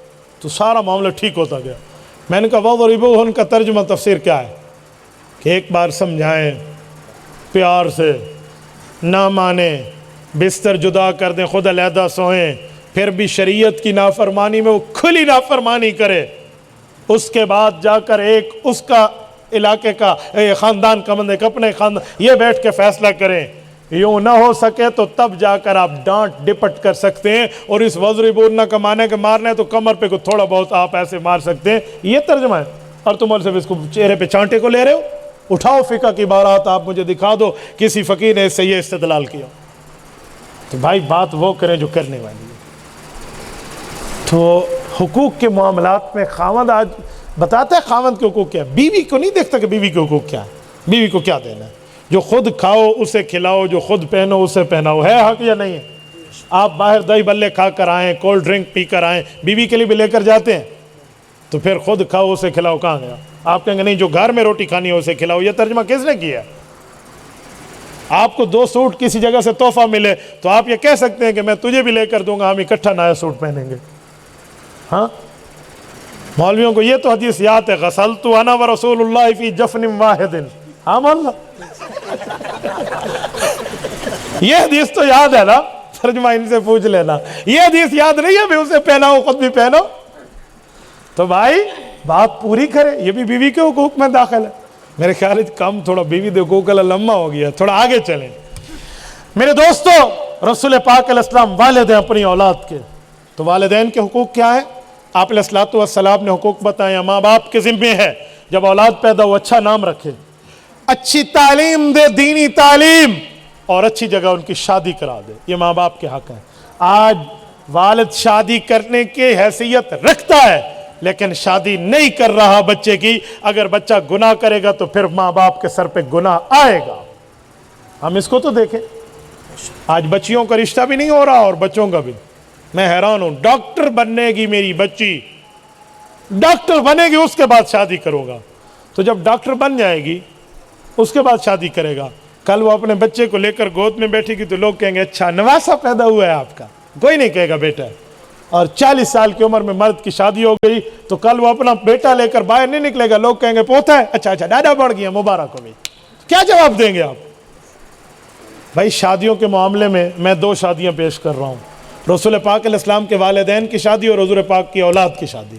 تو سارا معاملہ ٹھیک ہوتا گیا. میں نے کہا وَاضْرِبُوهُنَّ کا ترجمہ تفسیر کیا ہے؟ کہ ایک بار سمجھائیں پیار سے، نہ مانیں، بستر جدا کر دیں، خود علیحدہ سوئیں، پھر بھی شریعت کی نافرمانی میں وہ کھلی نافرمانی کرے. اس کے بعد جا کر ایک اس کا علاقے کا خاندان کا بندے اپنے خاندان یہ بیٹھ کے فیصلہ کریں. یوں نہ ہو سکے تو تب جا کر آپ ڈانٹ ڈپٹ کر سکتے ہیں. اور اس وَاضْرِبُوهُنَّ کا معنی کہ مارنا ہے تو کمر پہ کو تھوڑا بہت آپ ایسے مار سکتے ہیں. یہ ترجمہ ہے. اور تم صرف اس کو چہرے پہ چانٹے کو لے رہے ہو. اٹھاؤ فقہ کی بارات، آپ مجھے دکھا دو کسی فقیر نے اس سے یہ استدلال کیا. تو بھائی بات وہ کریں جو کرنے والی ہے. تو حقوق کے معاملات میں خاوند آج بتاتا ہے خاوند کے حقوق کیا ہے. بیوی کو نہیں دیکھتا کہ بیوی کے حقوق کیا ہے، بیوی کو کیا دینا ہے. جو خود کھاؤ اسے کھلاؤ، جو خود پہنو اسے پہناؤ. ہے حق یا نہیں ہے؟ آپ باہر دہی بلے کھا کر آئیں، کولڈ ڈرنک پی کر آئیں، بیوی کے لیے بھی لے کر جاتے ہیں. تو پھر خود کھاؤ اسے کھلاؤ کہاں گیا؟ آپ کہیں گے نہیں جو گھر میں روٹی کھانی ہے اسے کھلاؤ. یہ ترجمہ کس نے کیا ہے؟ آپ کو 2 سوٹ کسی جگہ سے تحفہ ملے تو آپ یہ کہہ سکتے ہیں کہ میں تجھے بھی لے کر دوں گا، ہم اکٹھا نیا سوٹ پہنیں گے. ہاں مولویوں کو یہ تو حدیث یاد ہے، غسلت انا ورسول اللہ فی جفن واحد. ہاں مولانا یہ حدیث تو یاد ہے نا، ترجمہ ان سے پوچھ لینا. یہ حدیث یاد نہیں ہے بھی اسے پہناؤ خود بھی پہنو. تو بھائی بات پوری کرے. یہ بھی بیوی کے حقوق میں داخل ہے. میرے خیال ہے کم تھوڑا بیوی کے حقوق لمبا ہو گیا، تھوڑا آگے چلیں. میرے دوستو، رسول پاک علیہ السلام والد ہیں اپنی اولاد کے. تو والدین کے حقوق کیا ہیں؟ آپ علیہ الصلوۃ والسلام نے حقوق بتائے. ماں باپ کے ذمے ہے جب اولاد پیدا ہو اچھا نام رکھے، اچھی تعلیم دے، دینی تعلیم، اور اچھی جگہ ان کی شادی کرا دے. یہ ماں باپ کے حق ہیں. آج والد شادی کرنے کی حیثیت رکھتا ہے لیکن شادی نہیں کر رہا بچے کی. اگر بچہ گناہ کرے گا تو پھر ماں باپ کے سر پہ گناہ آئے گا. ہم اس کو تو دیکھیں. آج بچیوں کا رشتہ بھی نہیں ہو رہا اور بچوں کا بھی. میں حیران ہوں. ڈاکٹر بننے گی میری بچی، ڈاکٹر بنے گی، اس کے بعد شادی کروں گا. تو جب ڈاکٹر بن جائے گی اس کے بعد شادی کرے گا. کل وہ اپنے بچے کو لے کر گود میں بیٹھے گی تو لوگ کہیں گے اچھا نواسا پیدا ہوا ہے آپ کا. کوئی نہیں کہے گا بیٹا. اور 40 سال کی عمر میں مرد کی شادی ہو گئی تو کل وہ اپنا بیٹا لے کر باہر نہیں نکلے گا. لوگ کہیں گے پوتا ہے، اچھا اچھا دادا بڑھ گیا، مبارک ہو گئی. کیا جواب دیں گے آپ؟ بھائی شادیوں کے معاملے میں 2 شادیاں پیش کر رہا ہوں. رسول پاک علیہ السلام کے والدین کی شادی اور حضور پاک کی اولاد کی شادی.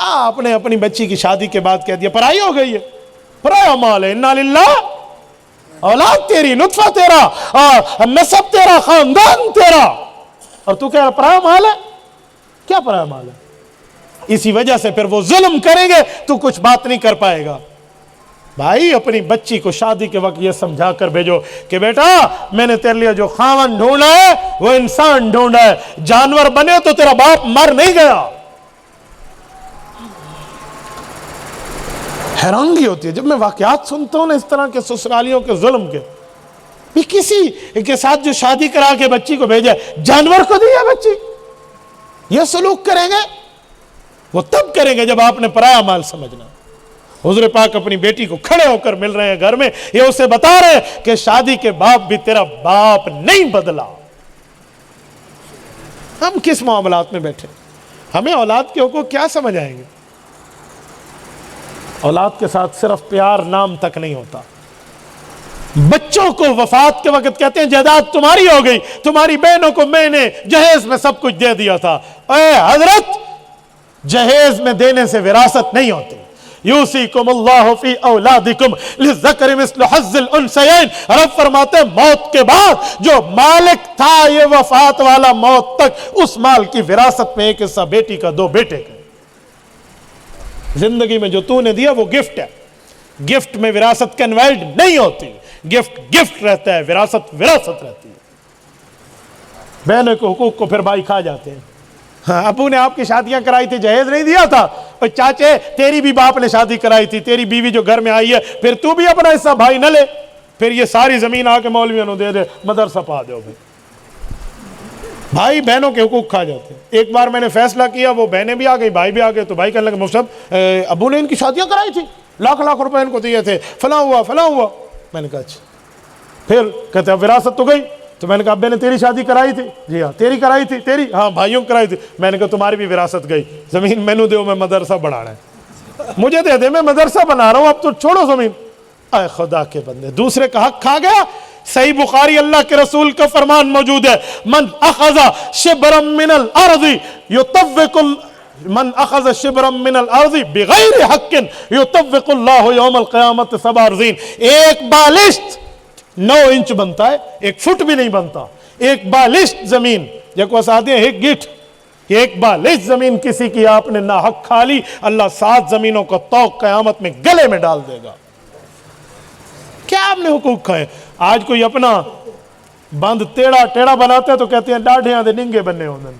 کیا آپ نے اپنی بچی کی شادی کے بعد کہہ دیا پرائی ہو گئی ہے؟ پرایا مال ہے، انا للہ، اولاد تیری، نطفہ تیرا، نسب تیرا، خاندان تیرا، اور تو کہہ رہا پرایا مال ہے؟ کیا پرایا مال ہے؟ اسی وجہ سے پھر وہ ظلم کریں گے تو کچھ بات نہیں کر پائے گا۔ بھائی اپنی بچی کو شادی کے وقت یہ سمجھا کر بھیجو کہ بیٹا میں نے تیرے لیے جو خاوند ڈھونڈا ہے وہ انسان ڈھونڈا ہے، جانور بنے تو تیرا باپ مر نہیں گیا۔ حیرانگی ہوتی ہے جب میں واقعات سنتا ہوں نا اس طرح کے سسرالیوں کے ظلم کے، بھی کسی کے ساتھ جو شادی کرا کے بچی کو بھیجے، جانور کو دی ہے بچی۔ یہ سلوک کریں گے وہ تب کریں گے جب آپ نے پرایا مال سمجھنا۔ حضور پاک اپنی بیٹی کو کھڑے ہو کر مل رہے ہیں گھر میں، یہ اسے بتا رہے ہیں کہ شادی کے بعد بھی تیرا باپ نہیں بدلا۔ ہم کس معاملات میں بیٹھے؟ ہمیں اولاد کے حقوق کیا سمجھ آئیں گے؟ اولاد کے ساتھ صرف پیار نام تک نہیں ہوتا۔ بچوں کو وفات کے وقت کہتے ہیں جائیداد تمہاری ہو گئی، تمہاری بہنوں کو میں نے جہیز میں سب کچھ دے دیا تھا۔ اے حضرت، جہیز میں دینے سے وراثت نہیں ہوتی۔ یوصیکم اللہ فی اولادکم للذکر مثل حظ الانثیین، رب فرماتے ہیں موت کے بعد جو مالک تھا یہ وفات والا موت تک، اس مال کی وراثت میں ایک حصہ بیٹی کا، دو بیٹے کا۔ زندگی میں جو تو نے دیا وہ گفٹ ہے، گفٹ میں وراثت کنویلڈ نہیں ہوتی، گفٹ گفٹ رہتا ہے، وراثت وراثت رہتی ہے۔ بہنوں کے حقوق کو پھر بھائی کھا جاتے ہیں۔ ہاں، ابو نے آپ کی شادیاں کرائی تھی، جہیز نہیں دیا تھا، اور چاچے تیری بھی باپ نے شادی کرائی تھی، تیری بیوی جو گھر میں آئی ہے پھر تو بھی اپنا حصہ بھائی نہ لے، پھر یہ ساری زمین آ کے مولویوں نے دے دے، مدرسہ پا دو۔ بھائی بہنوں کے حقوق کھا جاتے ہیں۔ ایک بار میں نے فیصلہ کیا، وہ بہنیں بھی آ گئی، بھائی بھی آ گئے، تو بھائی کہنے لگے مفتی صاحب ابو نے ان کی شادیاں کرائی تھی، لاکھ لاکھ روپے ان کو دیے تھے، فلاں ہوا فلاں ہوا۔ میں نے کہا اچھا، پھر کہتے اب وراثت تو گئی۔ تو میں نے کہا ابے نے تیری شادی کرائی تھی؟ جی ہاں۔ تیری کرائی تھی؟ تیری؟ ہاں بھائیوں کرائی تھی۔ میں نے کہا تمہاری بھی وراثت گئی، زمین مینو دو، میں مدرسہ بڑھانا ہے، مجھے دے دے، میں مدرسہ بنا رہا ہوں، اب تو چھوڑو زمین۔ اے خدا کے بندے، دوسرے کا حق کھا گیا۔ صحیح بخاری اللہ کے رسول کا فرمان موجود ہے، من اخذ شبرا من الارض یطوق من اخذ شبرا من الارض بغیر حق یطوق اللہ یوم القیامت 7 ارضین۔ ایک بالشت 9 انچ بنتا ہے، 1 فٹ بھی نہیں بنتا۔ ایک بالشت زمین جب کو ساتھ ہیں ایک گٹھ، ایک بالشت زمین کسی کی آپ نے ناحق کھا لی، اللہ 7 زمینوں کو طوق قیامت میں گلے میں ڈال دے گا۔ کیا آپ نے حقوق کھائے؟ آج کوئی اپنا بند ٹیڑھا بناتا ہے تو کہتے ہیں ڈاڑھیاں دے ننگے بننے ہوندے،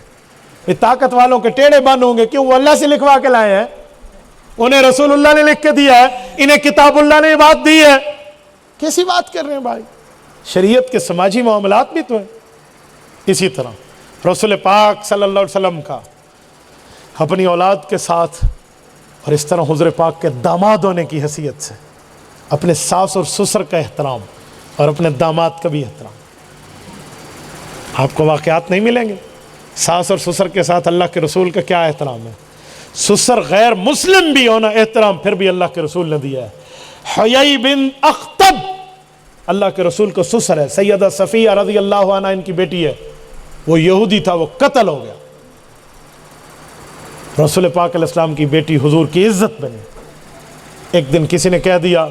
یہ طاقت والوں کے ٹیڑھے بن ہوں گے، کیوں؟ وہ اللہ سے لکھوا کے لائے ہیں، انہیں رسول اللہ نے لکھ کے دیا ہے، انہیں کتاب اللہ نے یہ بات دی ہے۔ کیسی بات کر رہے ہیں بھائی؟ شریعت کے سماجی معاملات بھی تو ہیں۔ اسی طرح رسول پاک صلی اللہ علیہ وسلم کا اپنی اولاد کے ساتھ، اور اس طرح حضور پاک کے داماد ہونے کی حیثیت سے اپنے ساس اور سسر کا احترام اور اپنے داماد کا بھی احترام۔ آپ کو واقعات نہیں ملیں گے ساس اور سسر کے ساتھ اللہ کے رسول کا کیا احترام ہے۔ سسر غیر مسلم بھی ہونا احترام پھر بھی اللہ کے رسول نے دیا ہے۔ حیی بن اخطب اللہ کے رسول کو سسر ہے، سیدہ صفیہ رضی اللہ عنہ ان کی بیٹی ہے، وہ یہودی تھا، وہ قتل ہو گیا، رسول پاک علیہ السلام کی بیٹی حضور کی عزت بنی۔ ایک دن کسی نے کہہ دیا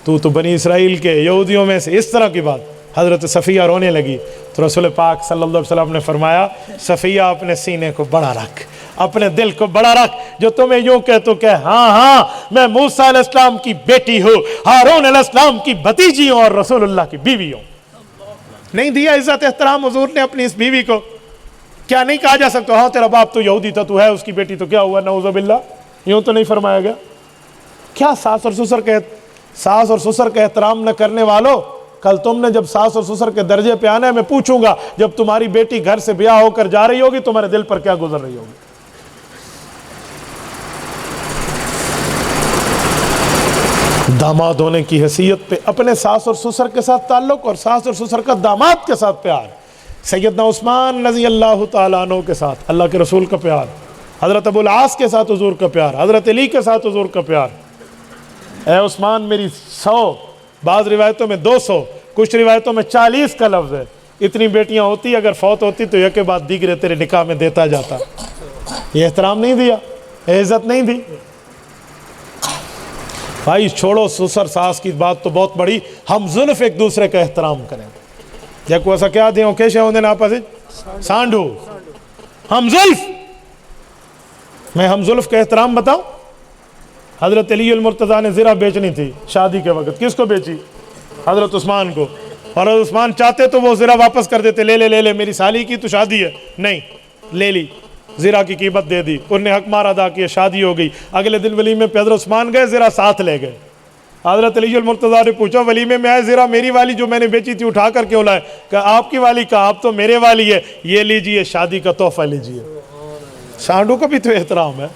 تو بنی اسرائیل کے یہودیوں میں سے، اس طرح کی بات، حضرت صفیہ رونے لگی، تو رسول پاک صلی اللہ علیہ وسلم نے فرمایا صفیہ اپنے سینے کو بڑا رکھ، اپنے دل کو بڑا رکھ، جو تمہیں یوں کہ تو کہ ہاں ہاں میں موسیٰ علیہ السلام کی بیٹی ہوں، ہارون علیہ السلام کی بھتیجی ہوں اور رسول اللہ کی بیوی ہوں۔ نہیں دیا عزت احترام حضور نے اپنی اس بیوی کو؟ کیا نہیں کہا جا سکتا ہاں تیرا باپ تو یہودی تھا، تو ہے اس کی بیٹی، تو کیا ہوا؟ نعوذ باللہ، یوں تو نہیں فرمایا گیا۔ کیا ساس اور سسر کے احترام نہ کرنے والو، کل تم نے جب ساس اور سسر کے درجے پہ آنا ہے، میں پوچھوں گا جب تمہاری بیٹی گھر سے بیاہ ہو کر جا رہی ہوگی تمہارے دل پر کیا گزر رہی ہوگی؟ داماد ہونے کی حیثیت پہ اپنے ساس اور سسر کے ساتھ تعلق، اور ساس اور سسر کا داماد کے ساتھ پیار، سیدنا عثمان رضی اللہ تعالیٰ عنہ کے ساتھ اللہ کے رسول کا پیار، حضرت ابو العاص کے ساتھ حضور کا پیار، حضرت علی کے ساتھ حضور کا پیار۔ اے عثمان میری 100، بعض روایتوں میں 200، کچھ روایتوں میں 40 کا لفظ ہے، اتنی بیٹیاں ہوتی، اگر فوت ہوتی تو یکے بعد دیگرے تیرے نکاح میں دیتا جاتا۔ یہ احترام نہیں دیا، عزت نہیں دی. بھائی چھوڑو سسر ساس کی بات تو بہت بڑی, ہم زلف ایک دوسرے کا احترام کریں. یا کوئی ایسا کیا دیں کیسے ہوندے نا آپس سانڈو ہم زلف. میں ہم زلف کا احترام بتاؤں. حضرت علی المرتضیٰ نے زرہ بیچنی تھی شادی کے وقت, کس کو بیچی؟ حضرت عثمان کو. اور حضرت عثمان چاہتے تو وہ زرہ واپس کر دیتے, لے لے لے لے میری سالی کی تو شادی ہے. نہیں, لے لی, زرہ کی قیمت دے دی, انہوں نے حق مار ادا کیا, شادی ہو گئی. اگلے دن ولیمے پہ حضرت عثمان گئے, زرہ ساتھ لے گئے. حضرت علی المرتضیٰ نے پوچھا ولیمے میں آئے, زرہ میری والی جو میں نے بیچی تھی اٹھا کر کیوں لائے؟ کہ آپ کی والی, کہا آپ تو میرے والی ہے, یہ لیجئے شادی کا تحفہ لیجئے. سانڈو کا بھی تو احترام ہے,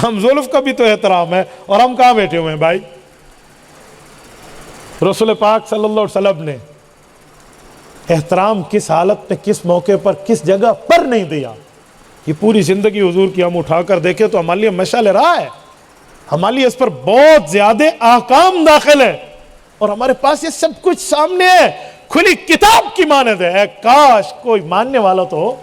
ہم زلف کا بھی تو احترام ہے, اور ہم کہاں بیٹھے ہوئے ہیں بھائی؟ رسول پاک صلی اللہ علیہ وسلم نے احترام کس حالت میں, کس موقع پر, کس جگہ پر نہیں دیا. یہ پوری زندگی حضور کی ہم اٹھا کر دیکھیں تو ہمارے لیے مشعل راہ ہے, ہمارے لیے اس پر بہت زیادہ احکام داخل ہیں, اور ہمارے پاس یہ سب کچھ سامنے ہے, کھلی کتاب کی مانند ہے. کاش کوئی ماننے والا تو ہو.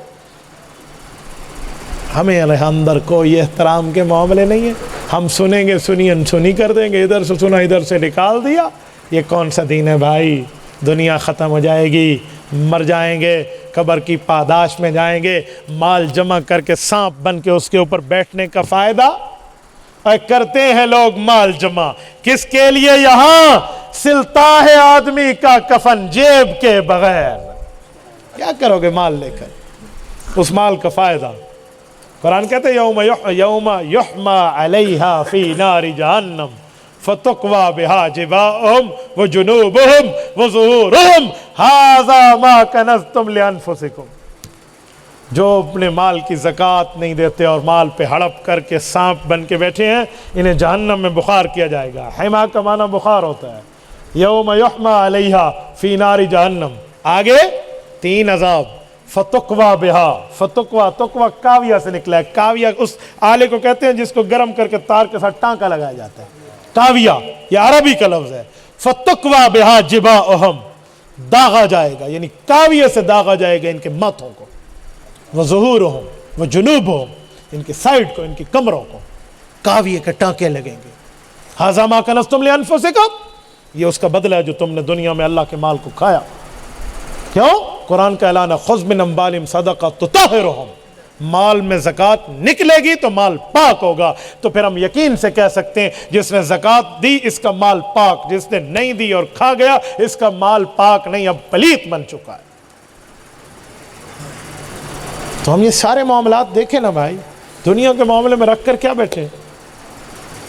ہمیں اندر کوئی احترام کے معاملے نہیں ہیں. ہم سنیں گے, سنی انسنی کر دیں گے, ادھر سے سنا ادھر سے نکال دیا. یہ کون سا دین ہے بھائی؟ دنیا ختم ہو جائے گی, مر جائیں گے, قبر کی پاداش میں جائیں گے, مال جمع کر کے سانپ بن کے اس کے اوپر بیٹھنے کا فائدہ. کرتے ہیں لوگ مال جمع کس کے لیے؟ یہاں سلتا ہے آدمی کا کفن جیب کے بغیر. کیا کرو گے مال لے کر؟ اس مال کا فائدہ. قرآن کہتے ہیں یوم یحما علیہا فی نار جہنم فتقوی بہا جباہم وجنوبہم وظہورہم ھذا ما کنزتم لانفسکم. جو اپنے مال کی زکوٰۃ نہیں دیتے اور مال پہ ہڑپ کر کے سانپ بن کے بیٹھے ہیں, انہیں جہنم میں بخار کیا جائے گا. حما کا معنی بخار ہوتا ہے. یوم یحما علیہا فی نار جہنم. آگے 3 عذاب. فتقوی بہا, فتقوی, تقوی کاویہ سے نکلا ہے. کاویہ اس آلے کو کہتے ہیں جس کو گرم کر کے تار کے ساتھ ٹانکا لگایا جاتا ہے. کاویہ یہ عربی کا لفظ ہے. فتقوی بہا جباہم, داغا جائے گا, یعنی کاویہ سے داغا جائے گا ان کے ماتھوں کو. وظہورہم وجنوبہم, ان کے سائڈ کو, ان کی کمروں کو کاویہ کے ٹانکے لگیں گے. ھذا ما کنزتم لانفسکم, یہ اس کا بدلہ ہے جو تم نے دنیا میں اللہ کے مال کو کھایا. کیوں؟ قرآن کا اعلان ہے خذ من اموالہم صدقہ تطہرہم. مال میں زکوٰۃ نکلے گی تو مال پاک ہوگا. تو پھر ہم یقین سے کہہ سکتے ہیں جس نے زکوٰۃ دی اس کا مال پاک, جس نے نہیں دی اور کھا گیا اس کا مال پاک نہیں, اب پلیت بن چکا ہے. تو ہم یہ سارے معاملات دیکھیں نا بھائی, دنیا کے معاملے میں رکھ کر کیا بیٹھے,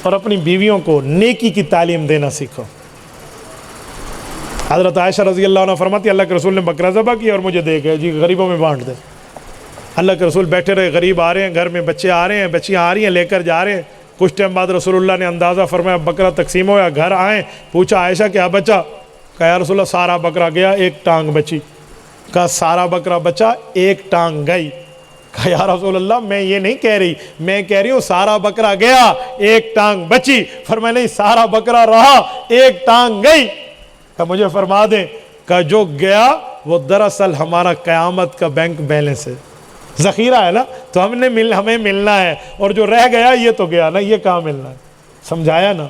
اور اپنی بیویوں کو نیکی کی تعلیم دینا سیکھو. حضرت عائشہ رضی اللہ عنہ فرماتی اللہ کے رسول نے بکرا ذبح کیا اور مجھے دے گئے, جی غریبوں میں بانٹ دے. اللہ کے رسول بیٹھے رہے, غریب آ رہے ہیں, گھر میں بچے آ رہے ہیں, بچیاں آ رہی ہیں, لے کر جا رہے ہیں. کچھ ٹائم بعد رسول اللہ نے اندازہ فرمایا بکرا تقسیم ہوا, گھر آئیں, پوچھا عائشہ کیا بچا؟ کہا یا رسول اللہ سارا بکرا گیا, ایک ٹانگ بچی. کہا سارا بکرا بچا, ایک ٹانگ گئی. کہا یا رسول اللہ میں یہ نہیں کہہ رہی, میں کہہ رہی ہوں سارا بکرا گیا ایک ٹانگ بچی. فرمایا نہیں, سارا بکرا رہا ایک ٹانگ گئی. کہ مجھے فرما دیں کہ جو گیا وہ دراصل ہمارا قیامت کا بینک بیلنس ہے, ذخیرہ ہے نا, تو ہمیں ملنا ہے, اور جو رہ گیا یہ تو گیا نا, یہ کہاں ملنا ہے. سمجھایا نا,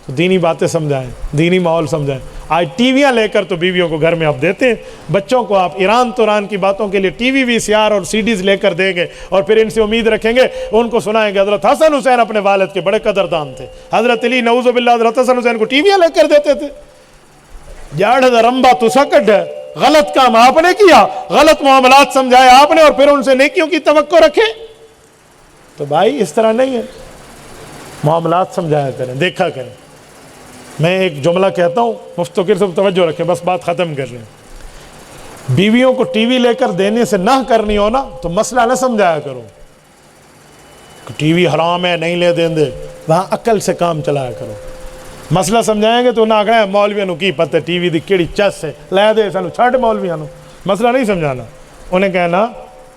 تو دینی باتیں سمجھائیں, دینی ماحول سمجھائیں. آج ٹی ویاں لے کر تو بیویوں کو گھر میں آپ دیتے ہیں, بچوں کو آپ ایران توران کی باتوں کے لیے ٹی وی VCR اور CDs لے کر دیں گے, اور پھر ان سے امید رکھیں گے ان کو سنائیں گے حضرت حسن حسین اپنے والد کے بڑے قدردان تھے, حضرت علی نعوذ باللہ حضرت حسن حسین کو ٹی ویاں لے کر دیتے تھے. جاڑ رمبا تو سکٹ ہے, غلط کام آپ نے کیا, غلط معاملات سمجھائے آپ نے, اور پھر ان سے نیکیوں کی توقع رکھے. تو بھائی اس طرح نہیں ہے, معاملات سمجھایا کریں, دیکھا کریں. میں ایک جملہ کہتا ہوں, مفتقر سے توجہ رکھیں, بس بات ختم کر رہے ہیں. بیویوں کو ٹی وی لے کر دینے سے نہ کرنی ہو نا تو مسئلہ نہ سمجھایا کرو کہ ٹی وی حرام ہے نہیں لے دیں دے, وہاں عقل سے کام چلایا کرو. مسئلہ سمجھائیں گے تو نہ کہیں مولویوں کی پتہ ٹی وی دی کیڑی چس ہے, لے دے سانو چھڈ مولویوں. مسئلہ نہیں سمجھانا, انہیں کہنا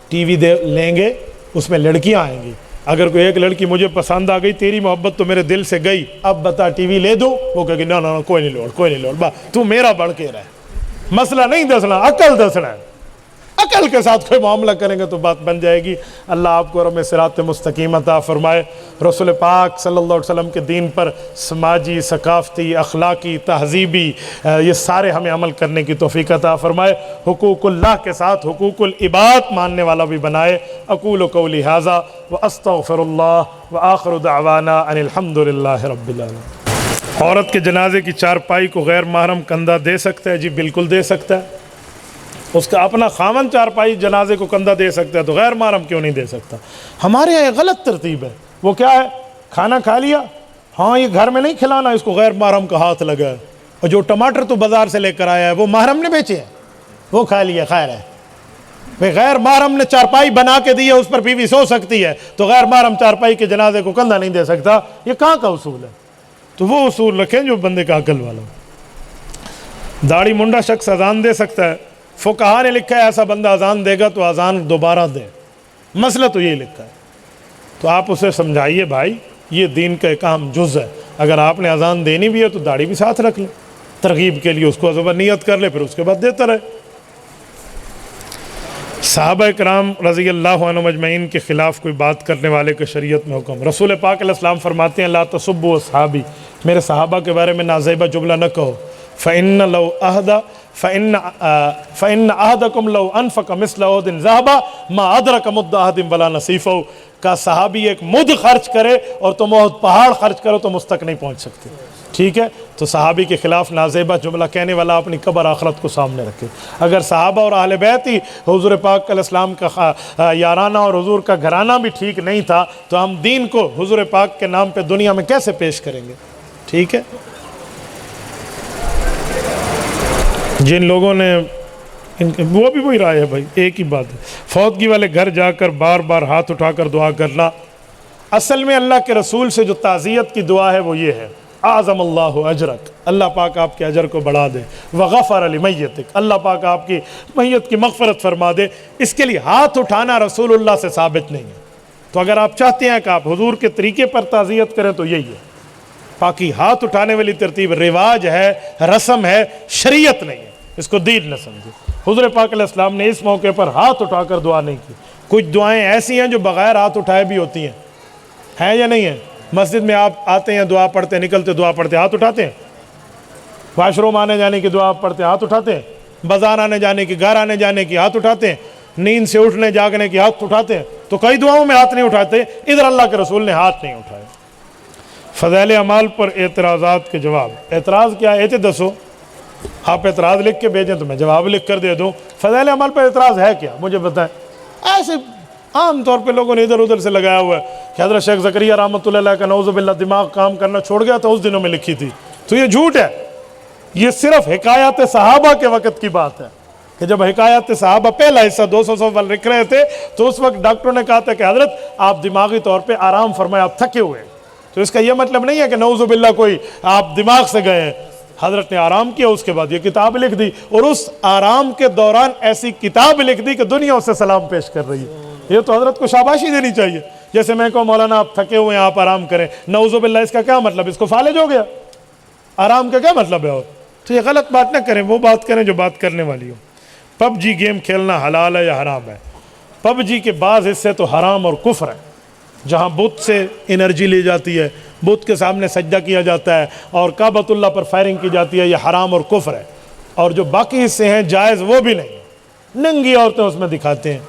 ٹی وی دے لیں گے, اس میں لڑکیاں آئیں گی, اگر کوئی ایک لڑکی مجھے پسند آ گئی, تیری محبت تو میرے دل سے گئی, اب بتا ٹی وی لے دو, وہ کہے گی نہ نہ کوئی نہیں لوڑ, کوئی نہیں لوڑ, با تو میرا بڑھ کے رہے. مسئلہ نہیں دسنا, عقل دسنا ہے, عقل کے ساتھ کوئی معاملہ کریں گے تو بات بن جائے گی۔ اللہ آپ کو رحم صراط مستقیم عطا فرمائے۔ رسول پاک صلی اللہ علیہ وسلم کے دین پر سماجی، ثقافتی، اخلاقی، تہذیبی یہ سارے ہمیں عمل کرنے کی توفیق عطا فرمائے۔ حقوق اللہ کے ساتھ حقوق العباد ماننے والا بھی بنائے۔ اقول قولی ھذا واستغفر اللہ وآخر دعوانا ان الحمد للہ رب العالمین۔ عورت کے جنازے کی چارپائی کو غیر محرم کندھا دے سکتا ہے؟ جی بالکل دے سکتا ہے۔ اس کا اپنا خامن چارپائی جنازے کو کندھا دے سکتا ہے تو غیر محرم کیوں نہیں دے سکتا؟ ہمارے یہاں غلط ترتیب ہے۔ وہ کیا ہے؟ کھانا کھا لیا، ہاں یہ گھر میں نہیں کھلانا، اس کو غیر محرم کا ہاتھ لگا ہے، اور جو ٹماٹر تو بازار سے لے کر آیا ہے وہ محرم نے بیچے ہیں، وہ کھا لیا، خیر ہے۔ بھئی غیر محرم نے چارپائی بنا کے دی ہے، اس پر بیوی سو سکتی ہے، تو غیر محرم چارپائی کے جنازے کو کندھا نہیں دے سکتا؟ یہ کہاں کا اصول ہے؟ تو وہ اصول رکھیں جو بندے کا عقل والا ہو۔ داڑھی منڈا شخص اذان دے سکتا ہے؟ فقہا نے لکھا ہے ایسا بندہ اذان دے گا تو اذان دوبارہ دے، مسئلہ تو یہ لکھا ہے۔ تو آپ اسے سمجھائیے بھائی یہ دین کا ایک اہم جز ہے، اگر آپ نے اذان دینی بھی ہے تو داڑھی بھی ساتھ رکھ لیں، ترغیب کے لیے اس کو ازبر نیت کر لے، پھر اس کے بعد دیتا رہے۔ صحابہ کرام رضی اللہ عنہم اجمعین کے خلاف کوئی بات کرنے والے کے شریعت میں حکم۔ رسول پاک علیہ السلام فرماتے ہیں لا تسبوا اصحابی، میرے صحابہ کے بارے میں نازیبہ جملہ نہ کہو۔ فإن أحدكم لو أنفق مثل أحد ذهبا ما أدرك مد أحد ولا نصيفه، کا صحابی ایک مد خرچ کرے اور تم احد پہاڑ خرچ کرو تو اس تک نہیں پہنچ سکتے۔ ٹھیک ہے، تو صحابی کے خلاف نازیبہ جملہ کہنے والا اپنی قبر آخرت کو سامنے رکھے۔ اگر صحابہ اور اہل بیت ہی حضور پاک علیہ السلام کا یارانہ اور حضور کا گھرانہ بھی ٹھیک نہیں تھا تو ہم دین کو حضور پاک کے نام پہ دنیا میں کیسے پیش کریں گے؟ ٹھیک ہے، جن لوگوں نے وہ بھی وہی رائے ہے بھائی، ایک ہی بات ہے۔ فوتگی والے گھر جا کر بار بار ہاتھ اٹھا کر دعا کرنا، اصل میں اللہ کے رسول سے جو تعزیت کی دعا ہے وہ یہ ہے اعظم اللہ اجرک، اللہ پاک آپ کے اجر کو بڑھا دے، وغفر لمیتک، اللہ پاک آپ کی میت کی مغفرت فرما دے۔ اس کے لیے ہاتھ اٹھانا رسول اللہ سے ثابت نہیں ہے۔ تو اگر آپ چاہتے ہیں کہ آپ حضور کے طریقے پر تعزیت کریں تو یہی ہے۔ باقی ہاتھ اٹھانے والی ترتیب رواج ہے، رسم ہے، شریعت نہیں ہے، اس کو دین نہ سمجھے۔ حضور پاک علیہ السلام نے اس موقع پر ہاتھ اٹھا کر دعا نہیں کی۔ کچھ دعائیں ایسی ہیں جو بغیر ہاتھ اٹھائے بھی ہوتی ہیں یا نہیں ہیں؟ مسجد میں آپ آتے ہیں، دعا پڑھتے ہیں، نکلتے دعا پڑھتے ہیں، ہاتھ اٹھاتے ہیں۔ واش روم آنے جانے کی دعا پڑھتے ہیں، ہاتھ اٹھاتے ہیں۔ بازار آنے جانے کی، گھر آنے جانے کی، ہاتھ اٹھاتے ہیں۔ نیند سے اٹھنے جاگنے کی، ہاتھ اٹھاتے ہیں۔ تو کئی دعاؤں میں ہاتھ نہیں اٹھاتے، ادھر اللہ کے رسول نے ہاتھ نہیں اٹھائے۔ فضائل اعمال پر اعتراضات کے جواب۔ اعتراض کیا ہے؟ دسو، آپ اعتراض لکھ کے بھیجیں تو میں جواب لکھ کر دے دوں۔ فضائل عمل پر اعتراض ہے کیا؟ مجھے بتائیں۔ ایسے عام طور پہ لوگوں نے ادھر ادھر سے لگایا ہوا ہے کہ حضرت شیخ زکریا رحمۃ اللہ علیہ کا نعوذ باللہ دماغ کام کرنا چھوڑ گیا تو اس دنوں میں لکھی تھی، تو یہ جھوٹ ہے۔ یہ صرف حکایات صحابہ کے وقت کی بات ہے کہ جب حکایات صحابہ پہلا حصہ 200 صفحہ لکھ رہے تھے تو اس وقت ڈاکٹروں نے کہا تھا کہ حضرت آپ دماغی طور پہ آرام فرمائیں، آپ تھکے ہوئے ہیں۔ تو اس کا یہ مطلب نہیں ہے کہ نعوذ باللہ کوئی آپ دماغ سے گئے ہیں۔ حضرت نے آرام کیا، اس کے بعد یہ کتاب لکھ دی، اور اس آرام کے دوران ایسی کتاب لکھ دی کہ دنیا اس سے سلام پیش کر رہی ہے۔ یہ تو حضرت کو شاباشی دینی چاہیے۔ جیسے میں کہوں مولانا آپ تھکے ہوئے ہیں، آپ آرام کریں، نعوذ باللہ اس کا کیا مطلب؟ اس کو فالج ہو گیا؟ آرام کا کیا مطلب ہے؟ اور تو یہ غلط بات نہ کریں، وہ بات کریں جو بات کرنے والی ہو۔ پب جی گیم کھیلنا حلال ہے یا حرام ہے؟ پب جی کے بعض حصے تو حرام اور کفر ہے، جہاں بت سے انرجی لی جاتی ہے، بت کے سامنے سجدہ کیا جاتا ہے اور کعبۃ اللہ پر فائرنگ کی جاتی ہے، یہ حرام اور کفر ہے۔ اور جو باقی حصے ہیں جائز، وہ بھی نہیں، ننگی عورتیں اس میں دکھاتے ہیں۔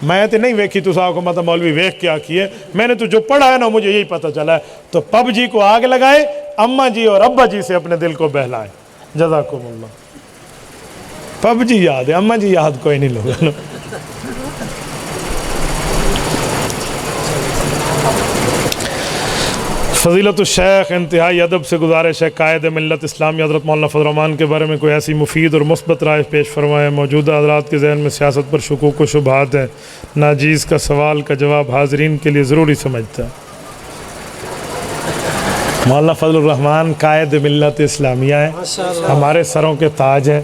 میں تو نہیں ویکھی تو صاحب کو مطلب مولوی ویکھ کیا کیے، میں نے تو جو پڑھا ہے نا مجھے یہی پتہ چلا ہے۔ تو پب جی کو آگ لگائے، اماں جی اور ابا جی سے اپنے دل کو بہلائیں۔ جزاکم اللہ۔ پب جی یاد ہے، اماں جی یاد کوئی نہیں لوگوں۔ فضیلت الشیخ انتہائی ادب سے گزارش ہے، قائد ملت اسلامی حضرت مولانا فضل الرحمان کے بارے میں کوئی ایسی مفید اور مثبت رائے پیش فرمائے۔ موجودہ حضرات کے ذہن میں سیاست پر شکوک و شبہات ہیں، ناجیز کا سوال کا جواب حاضرین کے لیے ضروری سمجھتا ہے۔ مولانا فضل الرحمان قائد ملت اسلامیہ ہیں، ہمارے سروں کے تاج ہیں،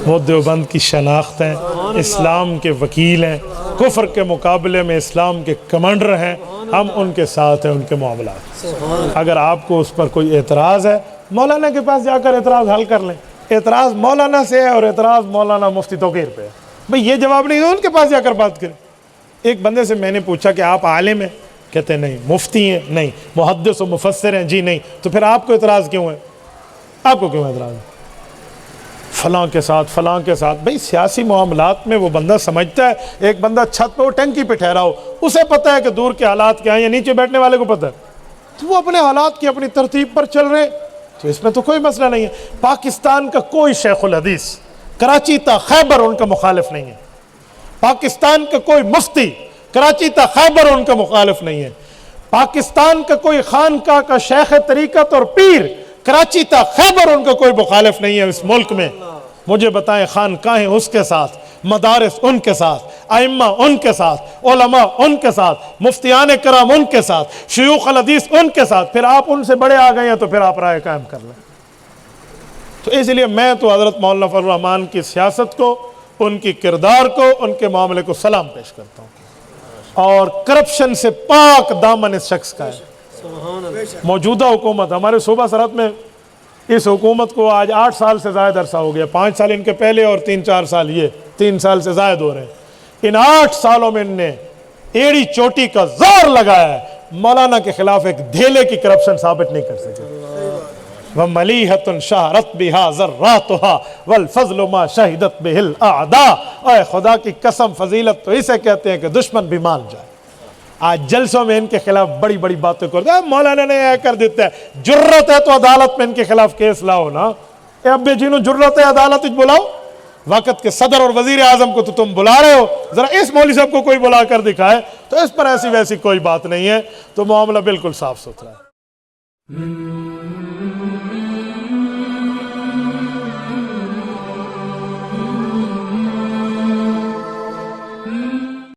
وہ دیوبند کی شناخت ہیں، اسلام کے وکیل ہیں، کفر کے مقابلے میں اسلام کے کمانڈر ہیں، ہم ان کے ساتھ ہیں، ان کے معاملات۔ اگر آپ کو اس پر کوئی اعتراض ہے، مولانا کے پاس جا کر اعتراض حل کر لیں۔ اعتراض مولانا سے ہے اور اعتراض مولانا مفتی توقیر پہ ہے۔ بھئی یہ جواب نہیں ہے ان کے پاس جا کر بات کریں. ایک بندے سے میں نے پوچھا کہ آپ عالم ہیں؟ کہتے ہیں نہیں. مفتی ہیں؟ نہیں. محدث و مفسر ہیں؟ جی نہیں. تو پھر آپ کو اعتراض کیوں ہے؟ آپ کو کیوں اعتراض ہے؟ فلاں کے ساتھ فلاں کے ساتھ. بھئی سیاسی معاملات میں وہ بندہ سمجھتا ہے. ایک بندہ چھت پہ وہ ٹنکی پہ ٹھہرا ہو, اسے پتہ ہے کہ دور کے حالات کیا ہیں, یا نیچے بیٹھنے والے کو پتہ ہے, تو وہ اپنے حالات کی اپنی ترتیب پر چل رہے, تو اس میں تو کوئی مسئلہ نہیں ہے. پاکستان کا کوئی شیخ الحدیث کراچی تا خیبر ان کا مخالف نہیں ہے. پاکستان کا کوئی مفتی کراچی تا خیبر ان کا مخالف نہیں ہے. پاکستان کا کوئی خانقاہ کا شیخ طریقت اور پیر کراچی تا خیبر ان کا کوئی مخالف نہیں ہے. اس ملک میں مجھے بتائیں, خانقاہیں اس کے ساتھ, مدارس ان کے ساتھ, ائمہ ان کے ساتھ, علماء ان کے ساتھ, مفتیان کرام ان کے ساتھ, شیوخ الحدیث ان کے ساتھ, پھر آپ ان سے بڑے آ گئے ہیں تو پھر آپ رائے قائم کر لیں. تو اس لیے میں تو حضرت مولانا فضل الرحمان کی سیاست کو, ان کی کردار کو, ان کے معاملے کو سلام پیش کرتا ہوں, اور کرپشن سے پاک دامن اس شخص کا ہے. موجودہ حکومت ہمارے صوبہ سرحد میں, اس حکومت کو آج 8 سال سے زائد عرصہ ہو گیا. 5 سال ان کے پہلے اور 3-4 سال یہ, 3 سال سے زائد ہو رہے ہیں. ان 8 سالوں میں ان نے ایڑی چوٹی کا زور لگایا ہے, مولانا کے خلاف ایک دھیلے کی کرپشن ثابت نہیں کر سکے. وَمَلِيحَةٌ شَهَرَتْ بِهَا ذَرَّاتُهَا وَالْفَضْلُ مَا شَهِدَتْ بِهِ الْأَعْدَاءُ. اے خدا کی قسم, فضیلت تو اسے کہتے ہیں کہ دشمن بھی مان جائے. آج جلسوں میں ان کے خلاف بڑی بڑی باتیں کرتے ہیں, مولانا نے یہ کر دیتا ہے. جرت ہے تو عدالت میں ان کے خلاف کیس لاؤ نا. اے ابے جینو جرت ہے عدالت بلاؤ. وقت کے صدر اور وزیر اعظم کو تو تم بلا رہے ہو, ذرا اس مولوی صاحب کو کوئی بلا کر دکھائے. تو اس پر ایسی ویسی کوئی بات نہیں ہے, تو معاملہ بالکل صاف ستھرا ہے.